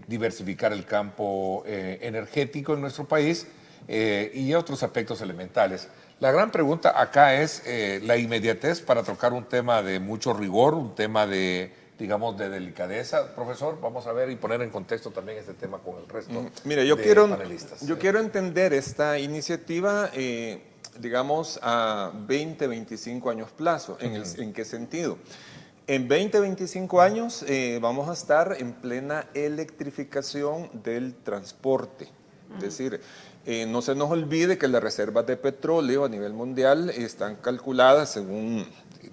diversificar el campo energético en nuestro país y otros aspectos elementales. La gran pregunta acá es la inmediatez para tocar un tema de mucho rigor, un tema de, digamos, de delicadeza. Profesor, vamos a ver y poner en contexto también este tema con el resto Mira, de panelistas. yo quiero entender esta iniciativa, digamos, a 20, 25 años plazo. ¿En qué sentido? En 20, 25 años vamos a estar en plena electrificación del transporte. Es decir, no se nos olvide que las reservas de petróleo a nivel mundial están calculadas según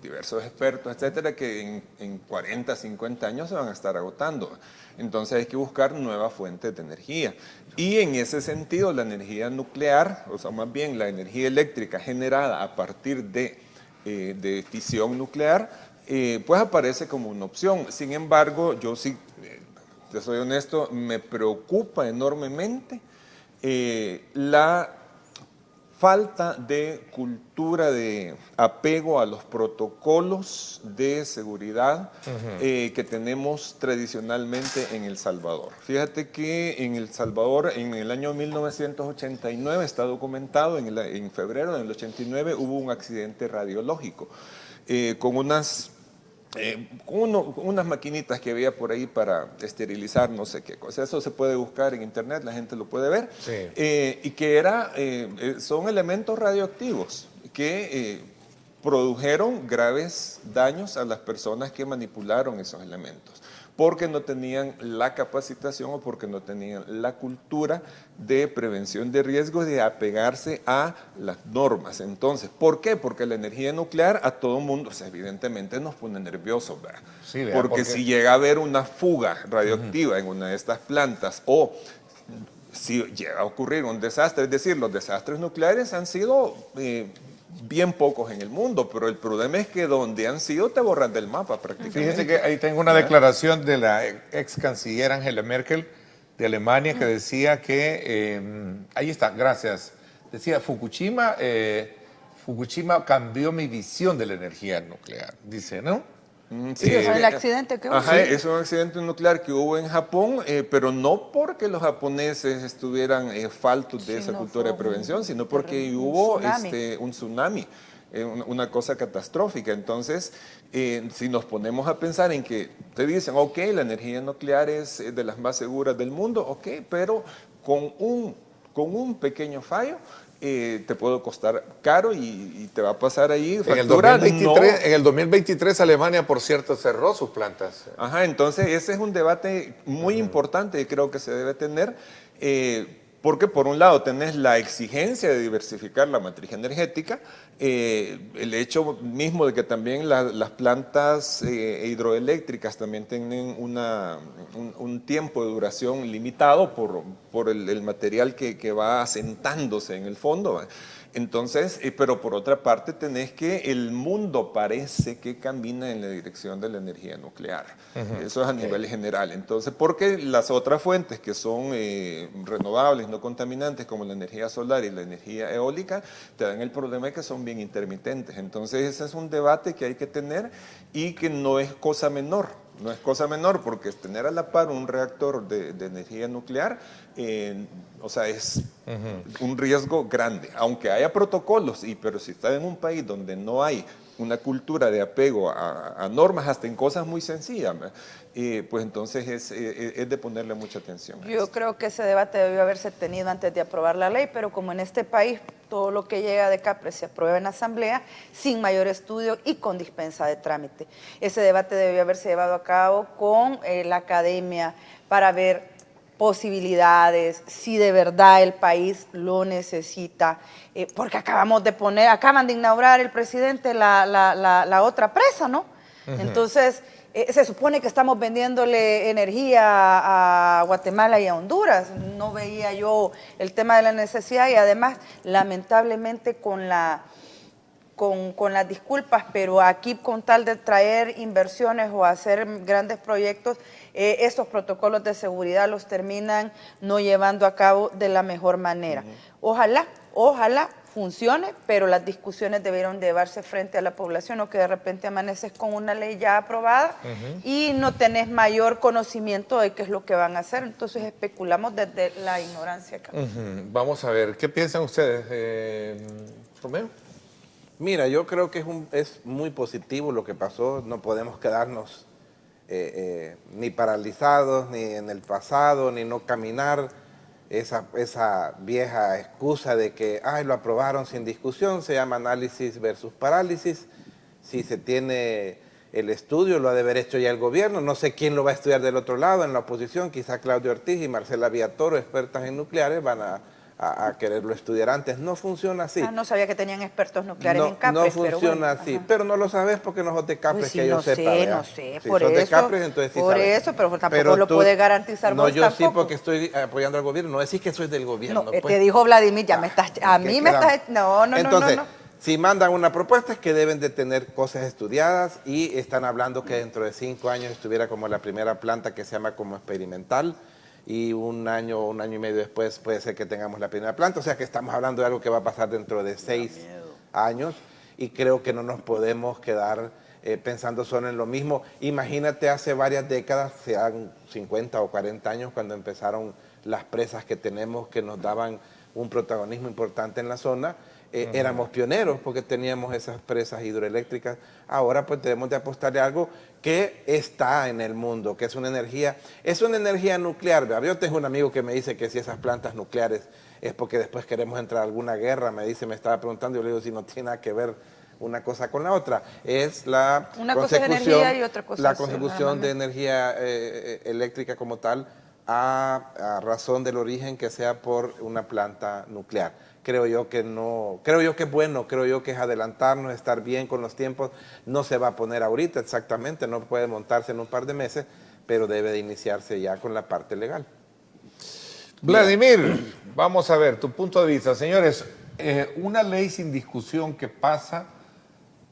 diversos expertos, etcétera, que en 40, 50 años se van a estar agotando. Entonces hay que buscar nuevas fuentes de energía. Y en ese sentido, la energía nuclear, o sea, más bien la energía eléctrica generada a partir de fisión nuclear, pues aparece como una opción. Sin embargo, yo sí, te soy honesto, me preocupa enormemente la falta de cultura de apego a los protocolos de seguridad que tenemos tradicionalmente en El Salvador. Fíjate que en El Salvador, en el año 1989, está documentado, en febrero del 89, hubo un accidente radiológico con unas maquinitas que había por ahí para esterilizar no sé qué cosa. Eso se puede buscar en internet, la gente lo puede ver. Sí. Y que son elementos radioactivos que produjeron graves daños a las personas que manipularon esos elementos, porque no tenían la capacitación o porque no tenían la cultura de prevención de riesgos, de apegarse a las normas. Entonces, ¿por qué? Porque la energía nuclear a todo mundo, evidentemente nos pone nerviosos, ¿verdad? Sí, porque si llega a haber una fuga radioactiva en una de estas plantas o si llega a ocurrir un desastre, es decir, los desastres nucleares han sido bien pocos en el mundo, pero el problema es que donde han sido te borran del mapa prácticamente. Fíjense que ahí tengo una declaración de la ex canciller Angela Merkel de Alemania que decía que, ahí está, gracias, decía Fukushima cambió mi visión de la energía nuclear, dice, ¿no? Sí, el accidente que hubo. Ajá, es un accidente nuclear que hubo en Japón, pero no porque los japoneses estuvieran faltos de esa cultura de prevención, sino porque hubo un tsunami, una cosa catastrófica. Entonces, si nos ponemos a pensar en que te dicen, ok, la energía nuclear es de las más seguras del mundo, ok, pero con un pequeño fallo, te puede costar caro y te va a pasar ahí factura. En el 2023 Alemania, por cierto, cerró sus plantas. Ajá, entonces ese es un debate muy importante y creo que se debe tener, porque por un lado tenés la exigencia de diversificar la matriz energética, el hecho mismo de que también las plantas hidroeléctricas también tienen un tiempo de duración limitado por el material que va asentándose en el fondo. Entonces, pero por otra parte tenés que el mundo parece que camina en la dirección de la energía nuclear. Eso es a nivel general. Entonces, porque las otras fuentes que son renovables, no contaminantes, como la energía solar y la energía eólica, te dan el problema de que son bien intermitentes. Entonces, ese es un debate que hay que tener y que no es cosa menor. No es cosa menor porque tener a la par un reactor de energía nuclear, o sea, es un riesgo grande. Aunque haya protocolos, pero si está en un país donde no hay una cultura de apego a normas, hasta en cosas muy sencillas, pues entonces es de ponerle mucha atención. Yo creo que ese debate debió haberse tenido antes de aprobar la ley, pero como en este país todo lo que llega de CAPRE se aprueba en asamblea sin mayor estudio y con dispensa de trámite. Ese debate debió haberse llevado a cabo con la academia para ver posibilidades, si de verdad el país lo necesita, porque acaban de inaugurar el presidente la otra presa, ¿no? Entonces, se supone que estamos vendiéndole energía a Guatemala y a Honduras. No veía yo el tema de la necesidad y además, lamentablemente, con las disculpas, pero aquí con tal de traer inversiones o hacer grandes proyectos, estos protocolos de seguridad los terminan no llevando a cabo de la mejor manera. Ojalá funcione, pero las discusiones debieron llevarse frente a la población, o que de repente amaneces con una ley ya aprobada y no tenés mayor conocimiento de qué es lo que van a hacer, entonces especulamos desde la ignorancia. Vamos a ver, ¿qué piensan ustedes, Romeo? Mira, yo creo que es muy positivo lo que pasó, no podemos quedarnos ni paralizados, ni en el pasado, ni no caminar. Esa vieja excusa de que lo aprobaron sin discusión, se llama análisis versus parálisis. Si se tiene el estudio, lo ha de haber hecho ya el gobierno. No sé quién lo va a estudiar del otro lado, en la oposición, quizá Claudio Ortiz y Marcela Villatoro, expertas en nucleares, van a quererlo estudiar antes. No funciona así. No sabía que tenían expertos nucleares en CAPRES. No funciona así, pero no lo sabes porque no sos de CAPRES, que yo sepa. No sé, si por sos eso. De CAPRES, entonces sí por sabes. eso, pero tampoco lo puede garantizar vos yo tampoco. sí, porque estoy apoyando al gobierno. No decís que soy del gobierno. No, pues. Te dijo Vladimir, ya me estás... A mí me estás... No. Entonces, Si mandan una propuesta es que deben de tener cosas estudiadas y están hablando que dentro de 5 años estuviera como la primera planta que se llama como experimental y un año y medio después puede ser que tengamos la primera planta. O sea que estamos hablando de algo que va a pasar dentro de 6 años y creo que no nos podemos quedar pensando solo en lo mismo. Imagínate hace varias décadas, sean 50 o 40 años, cuando empezaron las presas que tenemos que nos daban un protagonismo importante en la zona. Éramos pioneros porque teníamos esas presas hidroeléctricas. Ahora pues debemos de apostarle a algo que está en el mundo, que es una energía nuclear. Yo tengo un amigo que me dice que si esas plantas nucleares es porque después queremos entrar a alguna guerra, me estaba preguntando, yo le digo si no tiene nada que ver una cosa con la otra. Es la consecución de energía eléctrica como tal a razón del origen que sea por una planta nuclear. Creo yo que es bueno, creo yo que es adelantarnos, estar bien con los tiempos. No se va a poner ahorita exactamente, no puede montarse en un par de meses, pero debe de iniciarse ya con la parte legal. Vladimir, vamos a ver tu punto de vista. Señores, una ley sin discusión que pasa,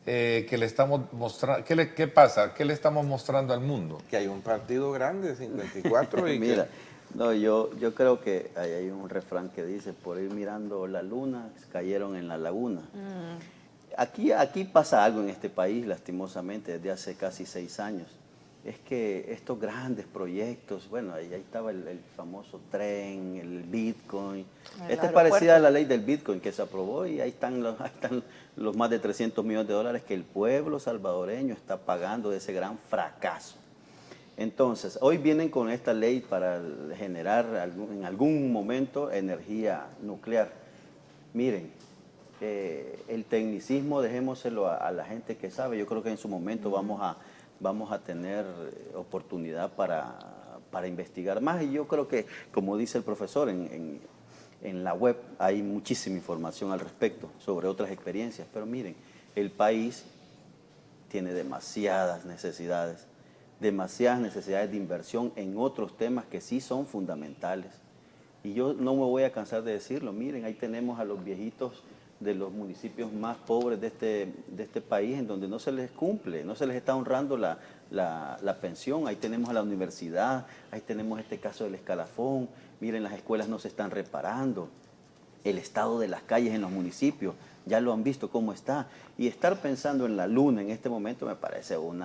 que le estamos mostrando, ¿qué pasa? ¿Qué le estamos mostrando al mundo? Que hay un partido grande, 54 y mira, no, yo creo que hay un refrán que dice, por ir mirando la luna, cayeron en la laguna. Aquí pasa algo en este país, lastimosamente, desde hace casi 6 años. Es que estos grandes proyectos, bueno, ahí estaba el famoso tren, el Bitcoin. Esta es parecida a la ley del Bitcoin que se aprobó y ahí están los más de 300 millones de dólares que el pueblo salvadoreño está pagando de ese gran fracaso. Entonces, hoy vienen con esta ley para generar en algún momento energía nuclear. Miren, el tecnicismo dejémoselo a la gente que sabe. Yo creo que en su momento vamos a tener oportunidad para investigar más. Y yo creo que, como dice el profesor, en la web hay muchísima información al respecto sobre otras experiencias. Pero miren, el país tiene demasiadas necesidades de inversión en otros temas que sí son fundamentales. Y yo no me voy a cansar de decirlo. Miren, ahí tenemos a los viejitos de los municipios más pobres de este país, en donde no se les cumple, no se les está honrando la pensión. Ahí tenemos a la universidad, ahí tenemos este caso del escalafón. Miren, las escuelas no se están reparando. El estado de las calles en los municipios, ya lo han visto cómo está. Y estar pensando en la luna en este momento me parece un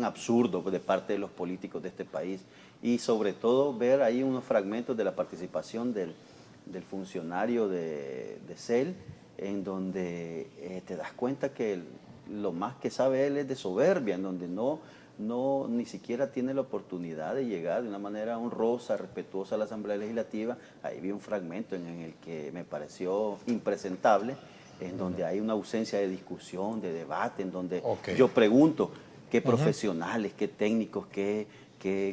absurdo de parte de los políticos de este país. Y sobre todo ver ahí unos fragmentos de la participación del funcionario de CEL, en donde te das cuenta que lo más que sabe él es de soberbia, en donde ni siquiera tiene la oportunidad de llegar de una manera honrosa, respetuosa a la Asamblea Legislativa. Ahí vi un fragmento en el que me pareció impresentable, en donde hay una ausencia de discusión, de debate, en donde yo pregunto qué profesionales, qué técnicos, qué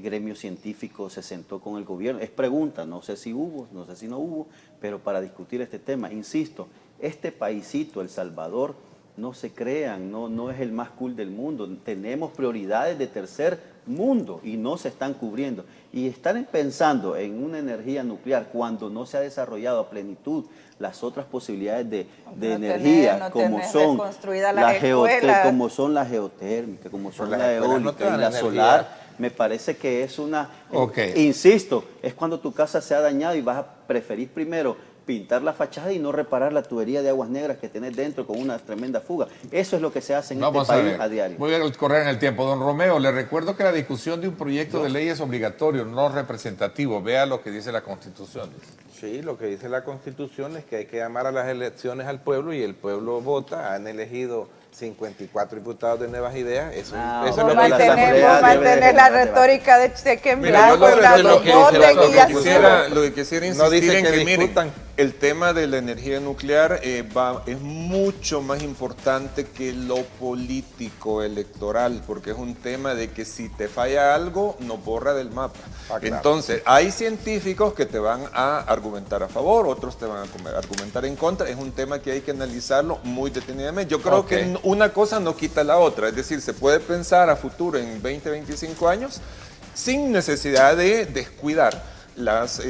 gremio científico se sentó con el gobierno. Es pregunta, no sé si hubo, no sé si no hubo, pero para discutir este tema, insisto, este paisito, El Salvador, no se crean, no es el más cool del mundo. Tenemos prioridades de tercer mundo y no se están cubriendo. Y están pensando en una energía nuclear cuando no se ha desarrollado a plenitud las otras posibilidades de energía, como son la geotérmica, como son la eólica y la solar. Me parece que es una... Insisto, es cuando tu casa se ha dañado y vas a preferir primero pintar la fachada y no reparar la tubería de aguas negras que tenés dentro con una tremenda fuga. Eso es lo que se hace en este país a diario. Voy a correr en el tiempo. Don Romeo, le recuerdo que la discusión de un proyecto de ley es obligatorio, no representativo. Vea lo que dice la Constitución. Sí, lo que dice la Constitución es que hay que llamar a las elecciones al pueblo y el pueblo vota. Han elegido 54 diputados de Nuevas Ideas. Eso es lo que mantener la retórica de cheque en blanco. Lo que quisiera insistir en que miren, el tema de la energía nuclear es mucho más importante que lo político electoral, porque es un tema de que si te falla algo, nos borra del mapa. Entonces, hay científicos que te van a argumentar a favor, otros te van a argumentar en contra. Es un tema que hay que analizarlo muy detenidamente. Yo creo que una cosa no quita la otra, es decir, se puede pensar a futuro en 20, 25 años sin necesidad de descuidar las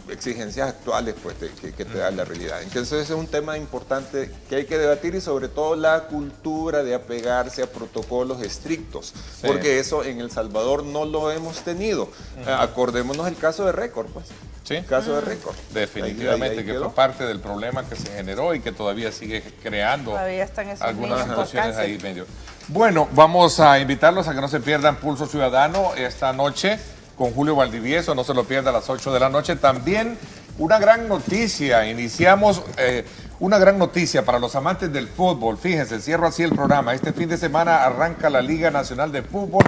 exigencias actuales pues, que te da la realidad. Entonces es un tema importante que hay que debatir y sobre todo la cultura de apegarse a protocolos estrictos, porque eso en El Salvador no lo hemos tenido. Acordémonos el caso de Récord, pues. Sí. El caso de Récord. Definitivamente, Ahí que quedó. fue parte del problema que se generó y que todavía sigue creando Todavía están esos algunas niños con situaciones cáncer. ahí medio. Bueno, vamos a invitarlos a que no se pierdan Pulso Ciudadano esta noche con Julio Valdivieso, no se lo pierda a las 8 de la noche. También una gran noticia, iniciamos una gran noticia para los amantes del fútbol. Fíjense, cierro así el programa. Este fin de semana arranca la Liga Nacional de Fútbol.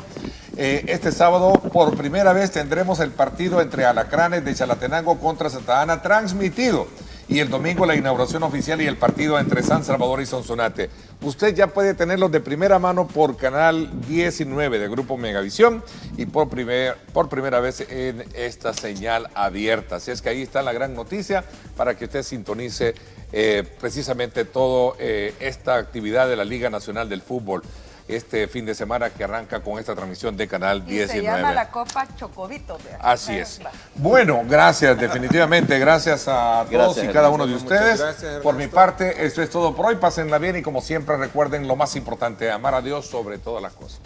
Este sábado, por primera vez, tendremos el partido entre Alacranes de Chalatenango contra Santa Ana transmitido. Y el domingo la inauguración oficial y el partido entre San Salvador y Sonsonate. Usted ya puede tenerlos de primera mano por canal 19 de Grupo Megavisión y por primera vez en esta señal abierta. Así es que ahí está la gran noticia para que usted sintonice precisamente toda esta actividad de la Liga Nacional del Fútbol este fin de semana que arranca con esta transmisión de Canal 19. Y se llama la Copa Chocobito. Así es. Bueno, gracias, definitivamente. Gracias a todos y cada uno de ustedes. Gracias, por mi parte, esto es todo por hoy. Pásenla bien y como siempre recuerden lo más importante, amar a Dios sobre todas las cosas.